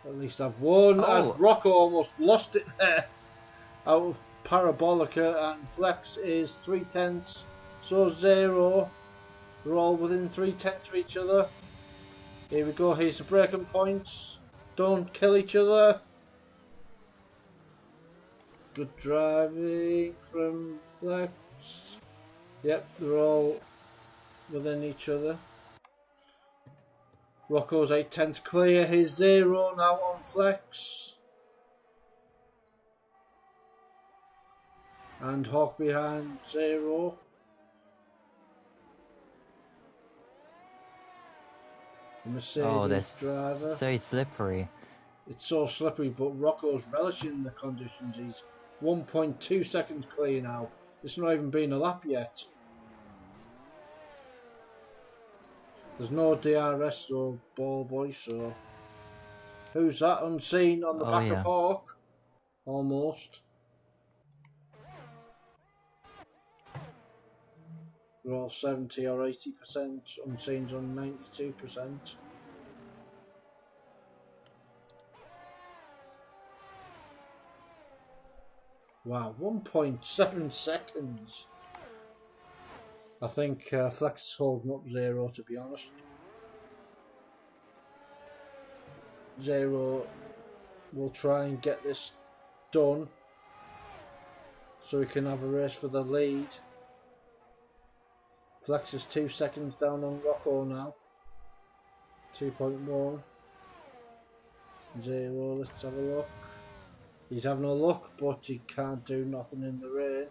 at least I've won. Oh. As Rocco almost lost it there. Out of Parabolica and Flex is 3/10, so 0. We're all within 3/10 of each other. Here we go, here's the breaking points. Don't kill each other. Good driving from Flex. Yep, they're all within each other. Rocco's 8/10 clear. He's 0 now on Flex. And Hawk behind 0. The Oh, they're Mercedes driver. so slippery. It's so slippery, but Rocco's relishing the conditions. He's 1.2 seconds clear now. It's not even been a lap yet. There's no DRS or ball boy, so... Who's that unseen on the back of Hawk? Almost. We're all 70 or 80%. Unseen's on 92%. Wow, 1.7 seconds. I think Flex is holding up 0, to be honest. 0 will try and get this done so we can have a race for the lead. Flex is 2 seconds down on Rocco now. 2.1. 0, let's have a look. He's having a look, but he can't do nothing in the rain.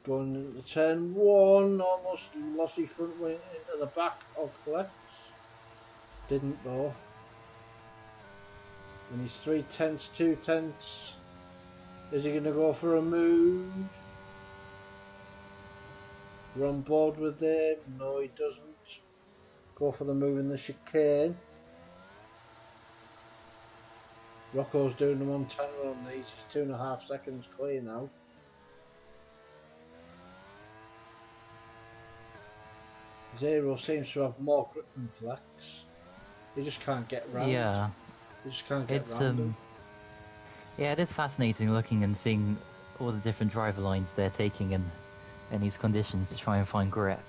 Going into turn 1, almost lost his front wing into the back of Flex. Didn't though. And he's 3/10, 2/10. Is he going to go for a move? We're on board with him. No, he doesn't. Go for the move in the chicane. Rocco's doing the Montana on these. He's 2.5 seconds clear now. Zero seems to have more grip than Flex. He just can't get round. Yeah. He just can't get It's round him. yeah, it is fascinating looking and seeing all the different driver lines they're taking in these conditions to try and find grip.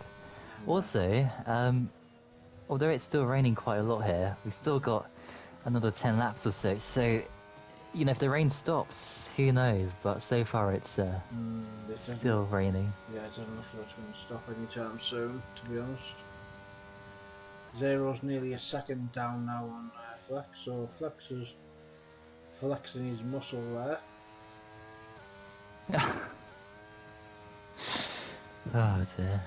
Yeah. Also, although it's still raining quite a lot here, we've still got another 10 laps or so. So, you know, if the rain stops, who knows? But so far it's still raining. Yeah, it doesn't look like it's going to stop anytime soon, to be honest. Zero's nearly a second down now on Flex, so Flex is flexing his muscle there. Oh dear.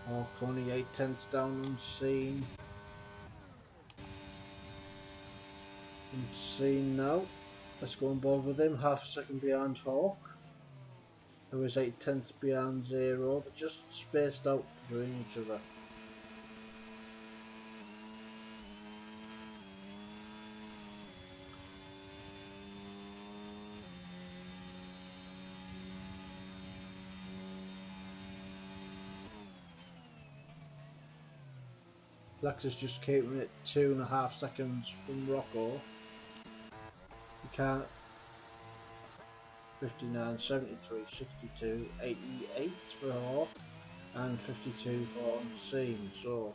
Hawk only 8/10 down unseen. Unseen now. Let's go on board with him. Half a second behind Hawk, who is 8/10 behind Zero. They're just spaced out between each other. Flex is just keeping it 2.5 seconds from Rocco. You can't. 59, 73, 62, 88 for Hawk, and 52 for Unseen. So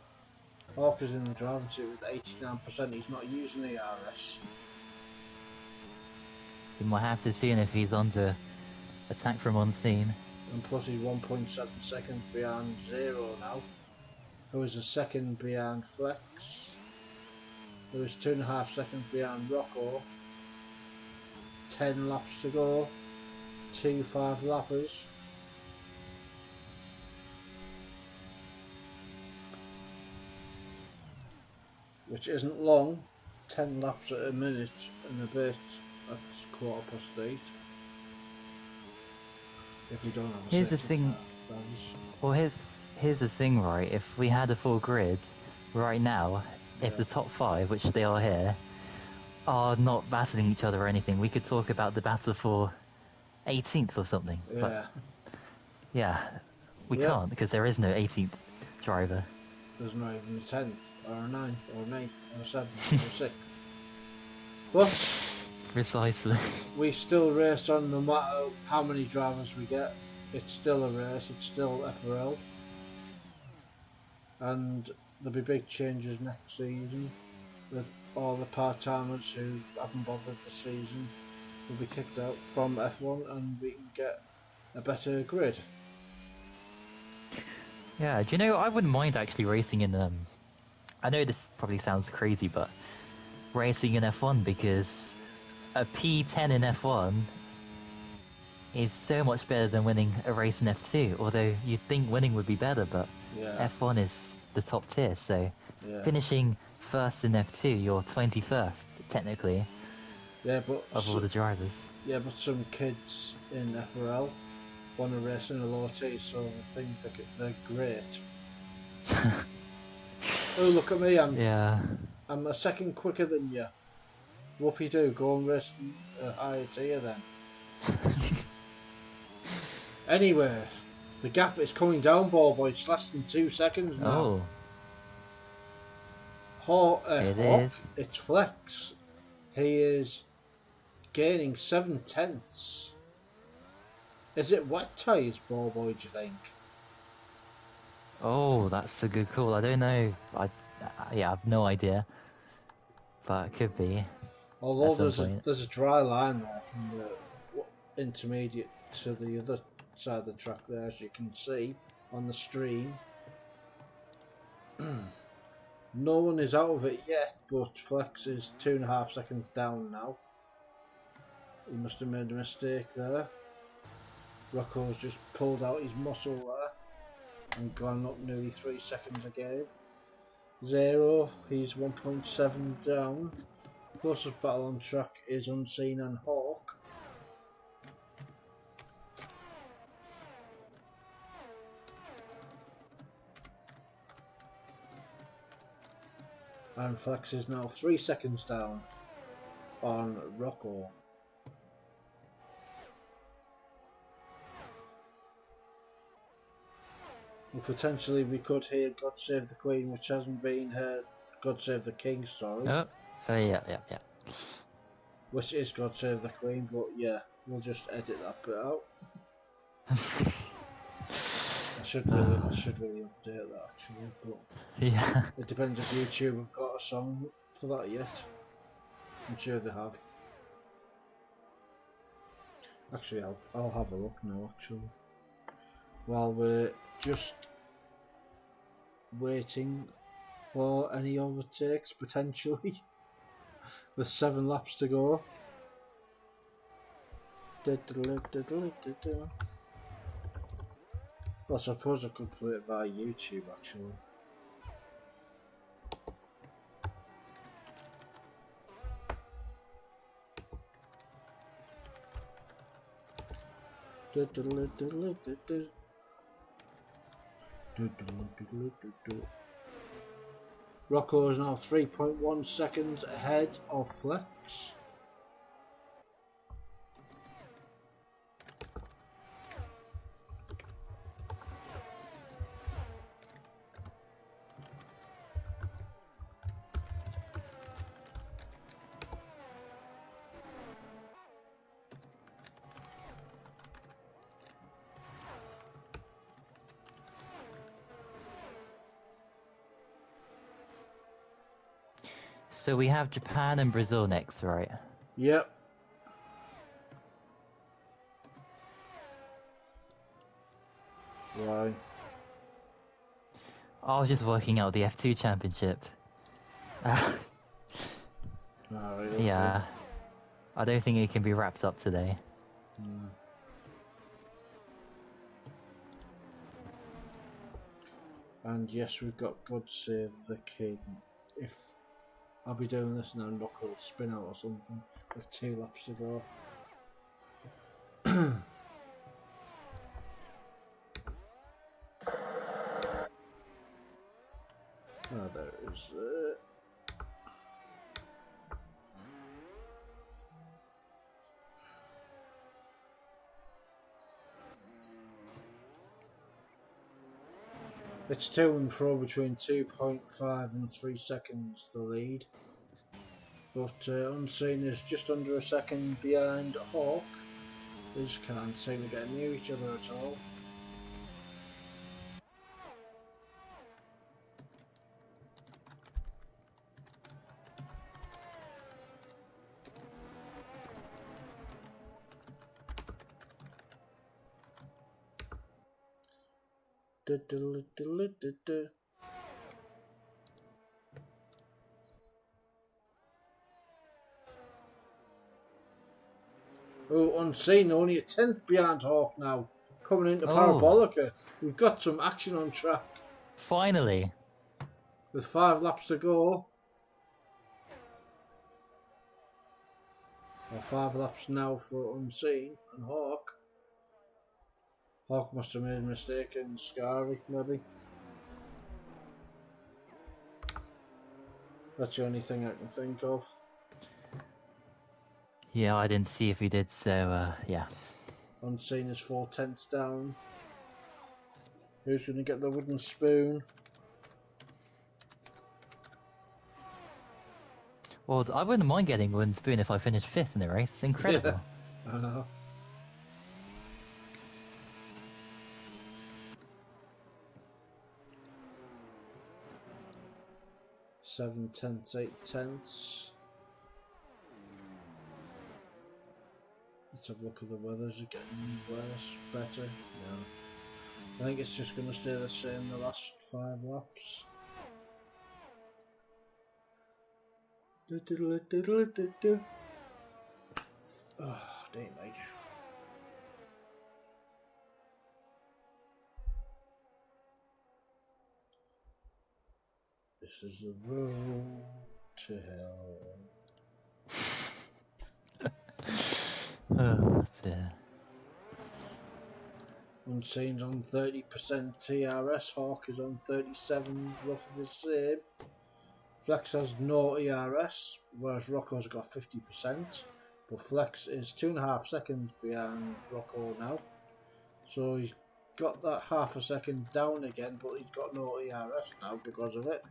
Hawk is in the driving seat with 89%. He's not using the RS. We might have to see if he's under attack from Unseen. And plus he's 1.7 seconds behind Zero now, who is a second behind Flex, who is 2.5 seconds behind Rocco. 10 laps to go, 2 5-lappers. Which isn't long, 10 laps at a minute and a bit, that's 8:15. if we don't have a Here's the safety thing. car. That is, Well, here's the thing, right? If we had a full grid right now, if Yeah. the top 5, which they are here, are not battling each other or anything, we could talk about the battle for 18th or something. But yeah. yeah, we Yep. can't because there is no 18th driver. There's not even a 10th, or a 9th, or a 9th, or a 7th, or a 6th. But Precisely. we still race on no matter how many drivers we get. It's still a race, it's still FRL. And there'll be big changes next season with all the part-timers who haven't bothered this season will be kicked out from F1 and we can get a better grid. Yeah, do you know, I wouldn't mind actually racing in, I know this probably sounds crazy, but racing in F1 because a P10 in F1 is so much better than winning a race in F2, although you'd think winning would be better, but Yeah, F1 is the top tier, so yeah. finishing first in F2, you're 21st, technically, Yeah, but of all the drivers. yeah, but some kids in FRL want to race in a low T, so they think they're great. Oh, look at me! Yeah. I'm a second quicker than you. Whoopie do, go and race a higher tier then. Anyway, the gap is coming down, ball boy. It's less than 2 seconds now. Oh, it is. It's Flex. He is gaining 7/10. Is it wet tyres, ball boy, do you think? Oh, that's a good call. I don't know. Yeah, I have no idea. But it could be. Although at some point. there's a dry line there from the intermediate to the other side of the track there, as you can see on the stream. No one is out of it yet, but Flex is 2.5 seconds down now. He must have made a mistake there. Rocco's just pulled out his muscle there and gone up nearly 3 seconds again. Zero, he's 1.7 down. Closest battle on track is Unseen and Hawk. And Flex is now 3 seconds down on Rocco. And potentially we could hear God Save the Queen, which hasn't been heard. God Save the King, sorry. Oh, yeah. Which is God Save the Queen, but yeah, we'll just edit that bit out. I should really update that actually, but Yeah. it depends if YouTube have got a song for that yet. I'm sure they have. Actually, I'll have a look now. Actually, while we're just waiting for any overtakes potentially, with 7 laps to go. Well, I suppose I could play it via YouTube actually. Rocco is now 3.1 seconds ahead of Flex. So we have Japan and Brazil next, right? Yep. Why? I was just working out the F2 championship. Alright, okay. Yeah. I don't think it can be wrapped up today. And yes, we've got God Save the King. If I'll be doing this and then Rocco will spin out or something with 2 laps to go. Because it's to and fro between 2.5 and 3 seconds the lead. But Unseen is just under a second behind Hawk. They just can't seem to get near each other at all. Oh, Unseen, only a tenth behind Hawk now. Coming into Parabolica. We've got some action on track. Finally. With 5 laps to go. Or 5 laps now for Unseen and Hawk. Hawk must have made a mistake in Scary, maybe. That's the only thing I can think of. Yeah, I didn't see if he did, so yeah. Unseen is 4 tenths down. Who's going to get the wooden spoon? Well, I wouldn't mind getting a wooden spoon if I finished 5th in the race. Incredible. Yeah, I know. 7 tenths, 8 tenths. Let's have a look at the weather. Is it getting worse, better? No. I think it's just going to stay the same the last 5 laps. Oh, dear me. This is the road to hell. Oh, dear. Unseen's on 30% TRS, Hawk is on 37, roughly the same. Flex has no ERS, whereas Rocco's got 50%. But Flex is 2.5 seconds behind Rocco now. So he's got that half a second down again, but he's got no ERS now because of it.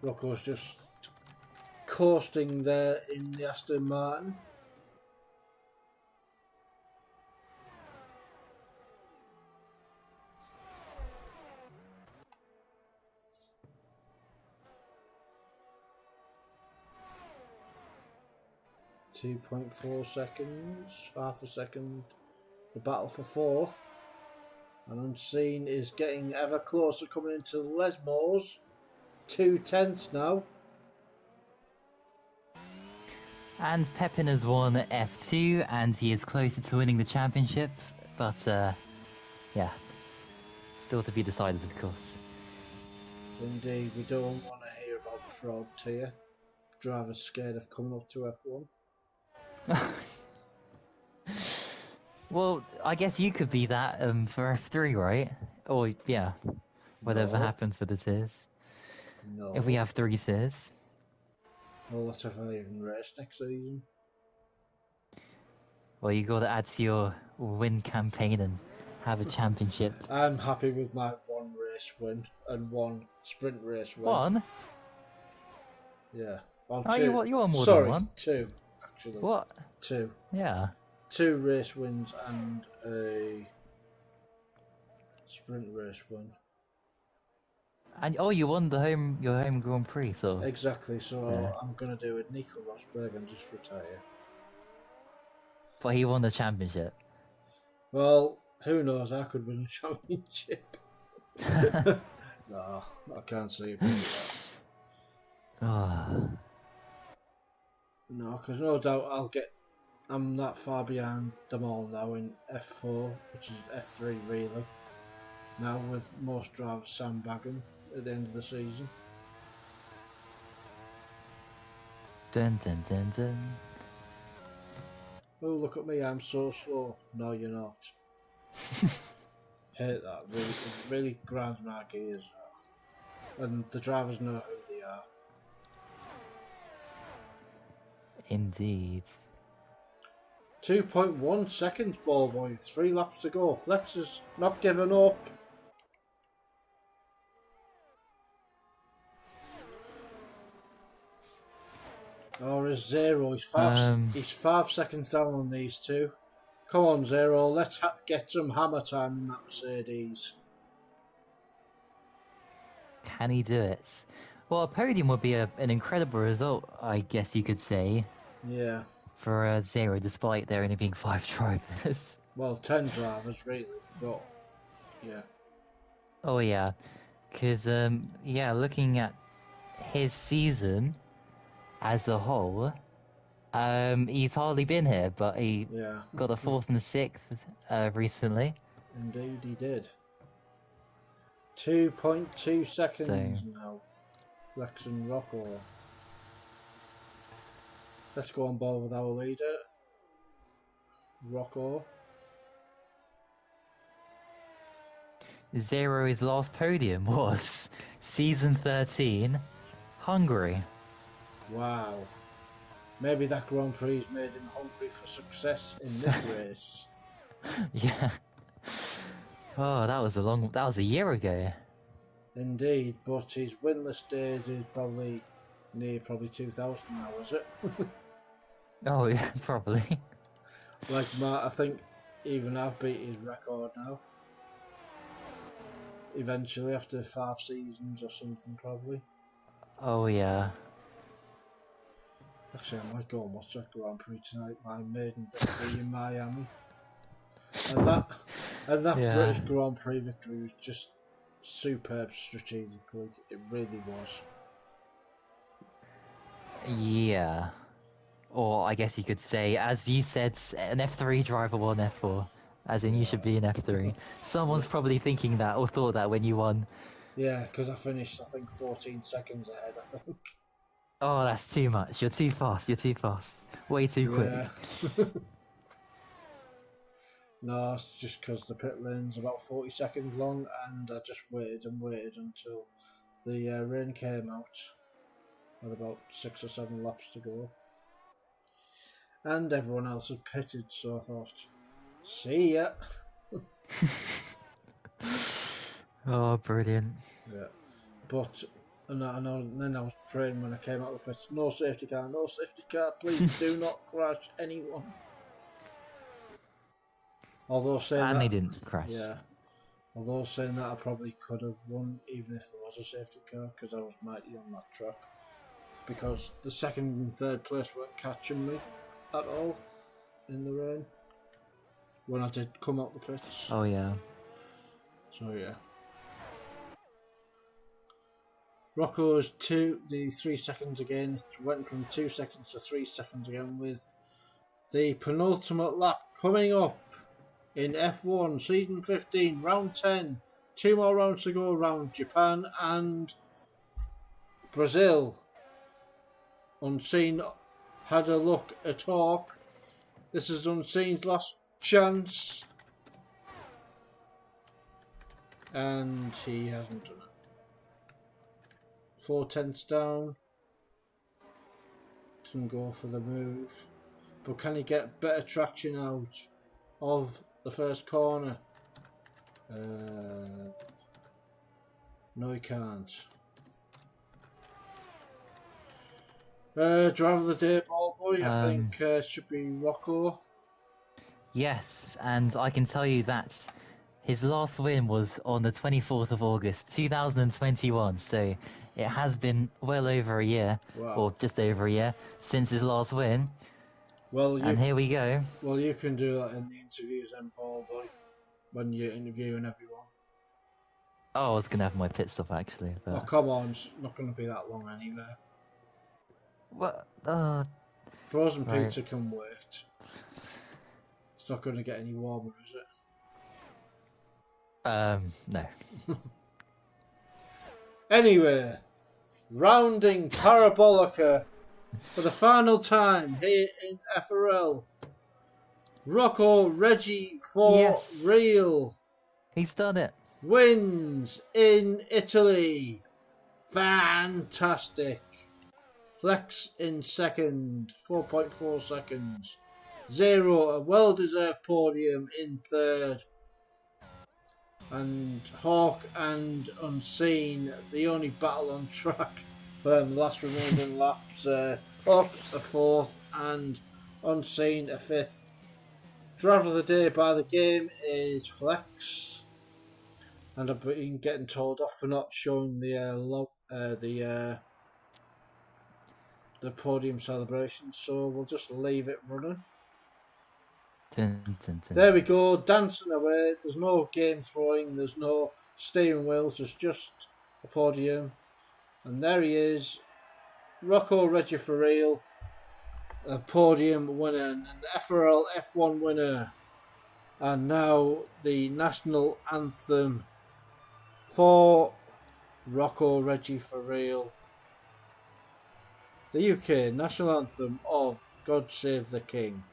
Rocco's just coasting there in the Aston Martin. .4 seconds, half a second, the battle for 4th, and Unseen is getting ever closer, coming into Lesmos, 2 tenths now. And Pepin has won F2 and he is closer to winning the championship, but yeah, still to be decided of course. Indeed, we don't want to hear about the fraud tier. Drivers scared of coming up to F1. Well, I guess you could be that for F3, right? Or yeah, whatever happens for the tiers. No. If we have 3 tiers. Well, that's if I even race next season. Well, you got to add to your win campaign and have a championship. I'm happy with my 1 race win and 1 sprint race win. 1? Yeah. Well, oh, 2. you are more Sorry, than 1. 2, actually. What? 2. Yeah. 2 race wins and a sprint race win. And oh, you won your home Grand Prix, so Exactly. So yeah. I'm gonna do with Nico Rosberg and just retire. But he won the championship. Well, who knows? I could win a championship. No, I can't see it. No, because no doubt I'm that far behind them all now in F4, which is F3 really. Now with most drivers sandbagging at the end of the season. Dun dun dun dun. Oh, look at me, I'm so slow. No, you're not. Hate that. Really, it really grinds my gears. And the drivers know who Indeed. 2.1 seconds, ball boy. 3 laps to go. Flex is not giving up. Or is Zero? He's 5 seconds down on these two. Come on, Zero. Let's get some hammer time in that Mercedes. Can he do it? Well, a podium would be an incredible result, I guess you could say. Yeah. For Zero, despite there only being 5 drivers. Well, 10 drivers, really. But, yeah. Oh, yeah. Because, yeah, looking at his season as a whole, he's hardly been here, but he got a 4th and a 6th recently. Indeed, he did. 2.2 seconds now. Lex and Rocco. Let's go on board with our leader, Rocco. Zero's last podium was season 13, Hungary. Wow. Maybe that Grand Prix made him hungry for success in this race. Yeah. Oh, that was a year ago. Indeed, but his winless days is probably 2,000 now, is it? Oh, yeah, probably. Like Matt, I think even I've beat his record now. Eventually, after 5 seasons or something, probably. Oh, yeah. Actually, I might go and watch that Grand Prix tonight. My maiden victory in Miami. And that British Grand Prix victory was just superb strategically. It really was. Yeah. Or I guess you could say, as you said, an F3 driver won F4. As in, you should be an F3. Someone's probably thinking that or thought that when you won. Yeah, because I finished, I think, 14 seconds ahead, I think. Oh, that's too much. You're too fast. You're too fast. Way too quick. No, it's just because the pit lane's about 40 seconds long, and I just waited and waited until the rain came out. With about 6 or 7 laps to go. And everyone else had pitted, so I thought, see ya. Oh, brilliant. Yeah. But, and then I was praying when I came out of the pits, no safety car, please do not crash anyone. Although saying and that, they didn't crash. Yeah. Although saying that, I probably could have won even if there was a safety car, because I was mighty on that track. Because the 2nd and 3rd place weren't catching me at all in the rain when I did come out the pits. Oh, yeah. So, yeah. Rocco's 3 seconds again. It went from 2 seconds to 3 seconds again with the penultimate lap coming up in F1 Season 15, Round 10. 2 more rounds to go around Japan and Brazil. Unseen had a look at Hawk. This is Unseen's last chance. And he hasn't done it. 4 tenths down. Doesn't go for the move. But can he get better traction out of the first corner? No, he can't. Driver of the day, ball boy. I think it should be Rocco. Yes, and I can tell you that his last win was on the 24th of August, 2021. So it has been well over a year, or just over a year, since his last win. Well, and here we go. Well, you can do that in the interviews, then, ball boy, when you're interviewing everyone. Oh, I was gonna have my pit stop actually. But... Oh, come on, it's not gonna be that long anyway. What? Frozen pizza can wait. It's not going to get any warmer, is it? No. Anyway, rounding Parabolica for the final time here in FRL. Rocco Reggie for real. He's done it. Wins in Italy. Fantastic. Flex in second, 4.4 seconds. Zero, a well-deserved podium in third. And Hawk and Unseen, the only battle on track for them last remaining laps. Hawk a fourth and Unseen a fifth. Driver of the day by the game is Flex. And I've been getting told off for not showing the podium celebration, so we'll just leave it running. Dun, dun, dun. There we go, dancing away. There's no game throwing, there's no steering wheels, there's just a podium. And there he is, Rocco Reggie for real, a podium winner, an FRL F1 winner. And now the national anthem for Rocco Reggie for real. The UK national anthem of God Save the King.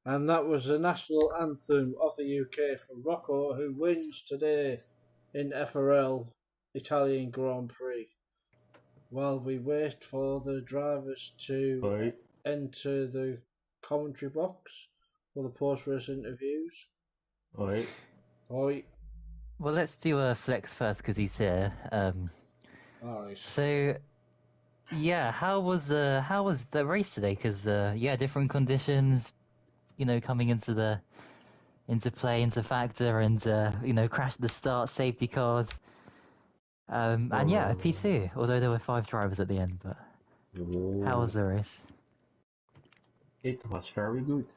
And that was the national anthem of the UK for Rocco, who wins today in FRL Italian Grand Prix. While we wait for the drivers to enter the commentary box for the post-race interviews. Oi. Oi. Well, let's do Flex first because he's here. Alright. So, yeah, how was the race today? Because yeah, different conditions, you know, coming into play, into factor, and you know, crash at the start, safety cars, and yeah, a P2. Although there were 5 drivers at the end, but how was the race? It was very good.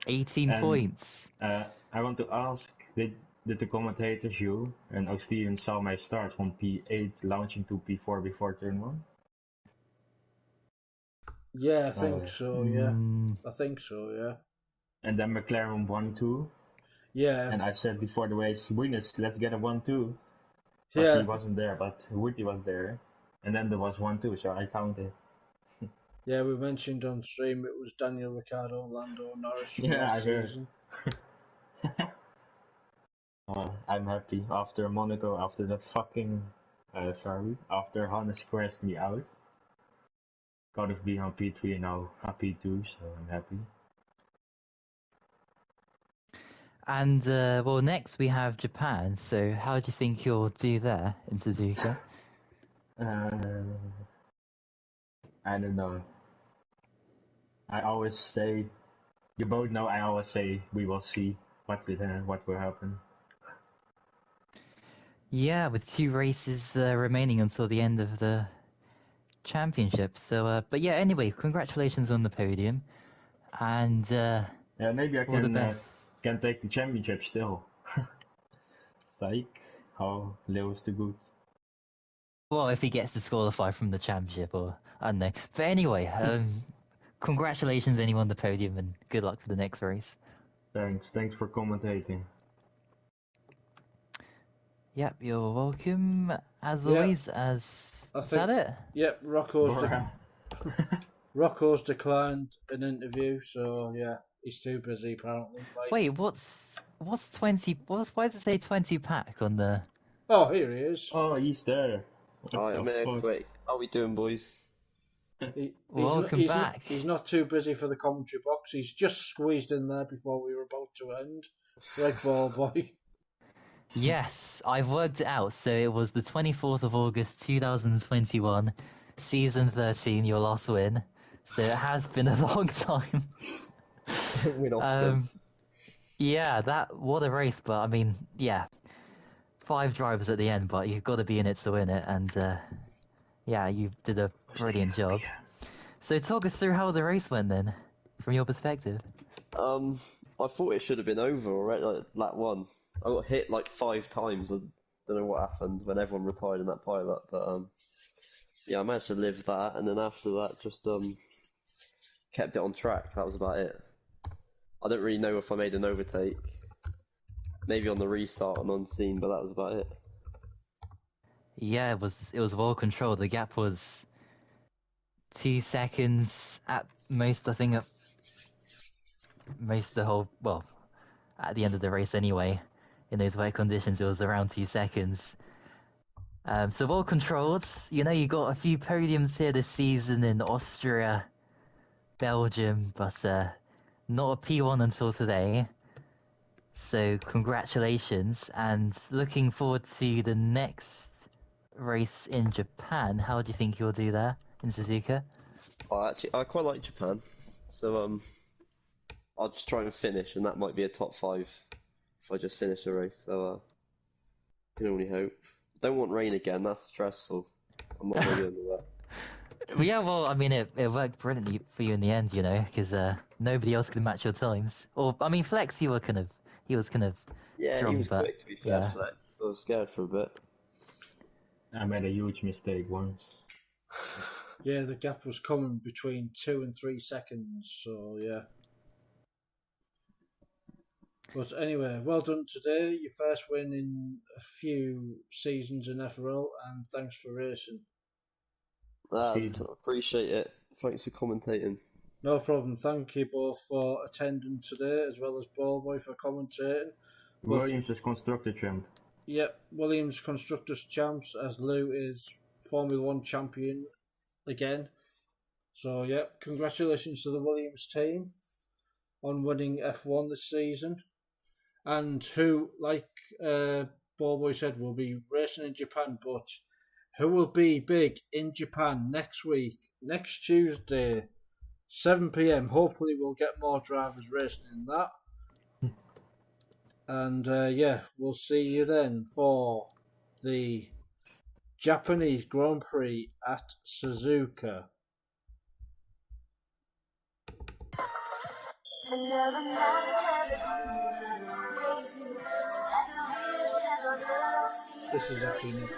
18 And, points. I want to ask, did the commentators, you and ook Steven, saw my start from P8 launching to P4 before turn 1? Yeah, I think so, yeah. I think so, yeah. And then McLaren 1-2. Yeah. And I said before the race, winners, let's get a 1-2. But Yeah. he wasn't there, but Woody was there. And then there was 1-2, so I counted. Yeah, we mentioned on stream it was Daniel Ricciardo and Lando Norris from Yeah, last I heard. season. I'm happy after Monaco, after that fucking after Hannes crashed me out. Could have been on P3 and now on P2, so I'm happy. And well, next we have Japan. So how do you think you'll do there in Suzuka? I don't know. I always say, you both know, I always say we will see what will happen. Yeah, with 2 races remaining until the end of the championship. So, but yeah, anyway, congratulations on the podium, and yeah, maybe I all the best. can take the championship still. Psych, how low is the good? Well, if he gets disqualified from the championship, or I don't know. But anyway, congratulations anyone on the podium, and good luck for the next race. Thanks for commentating. Yep, you're welcome. As always, is that it? Yep, Rocco's declined an interview, so yeah, he's too busy apparently. Like, Wait, what's What's 20? Why does it say 20 pack on the? Oh, here he is. Oh, he's there. What Alright, the I'm here fuck? quick. How we doing, boys? Welcome back. He's not too busy for the commentary box. He's just squeezed in there before we were about to end. Right, ball boy. Yes, I've worked it out. So it was the 24th of August 2021, season 13, your last win. So it has been a long time. Win often. Yeah, what a race. But I mean, yeah, 5 drivers at the end, but you've got to be in it to win it. And yeah, you did a brilliant job. So talk us through how the race went then, from your perspective. I thought it should have been over already, like lap 1. I got hit like 5 times. I don't know what happened when everyone retired in that pilot, but yeah, I managed to live that, and then after that, just kept it on track. That was about it. I don't really know if I made an overtake. Maybe on the restart and on scene, but that was about it. Yeah, it was well controlled. The gap was 2 seconds at most, I think, at most the whole, well, at the end of the race anyway. In those wet conditions, it was around 2 seconds. So well controlled. You know, you got a few podiums here this season in Austria, Belgium, but not a P1 until today. So congratulations, and looking forward to the next race in Japan. How do you think you'll do there in Suzuka? I quite like Japan, so I'll just try and finish, and that might be a top 5 if I just finish the race. So can only hope. Don't want rain again. That's stressful. I'm not really into that. Yeah, well, I mean, it worked brilliantly for you in the end, you know, because nobody else could match your times. Or, I mean, Flex, he was kind of Yeah, strong, he was but quick to be fair, yeah. Flex, so I was scared for a bit. I made a huge mistake once. Yeah, the gap was coming between 2 and 3 seconds, so yeah. But anyway, well done today. Your first win in a few seasons in FRL, and thanks for racing. Appreciate it. Thanks for commentating. No problem. Thank you both for attending today, as well as Ballboy for commentating. Williams is constructor champ. Yep, Williams Constructors Champs, as Lou is Formula 1 champion again. So, yep, congratulations to the Williams team on winning F1 this season. And who, like Ballboy said, will be racing in Japan, but who will be big in Japan next week, next Tuesday, 7 PM. Hopefully we'll get more drivers racing in that. And yeah, we'll see you then for the Japanese Grand Prix at Suzuka. This is actually not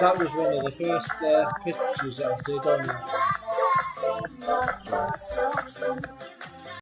that was one of the first pictures that I did on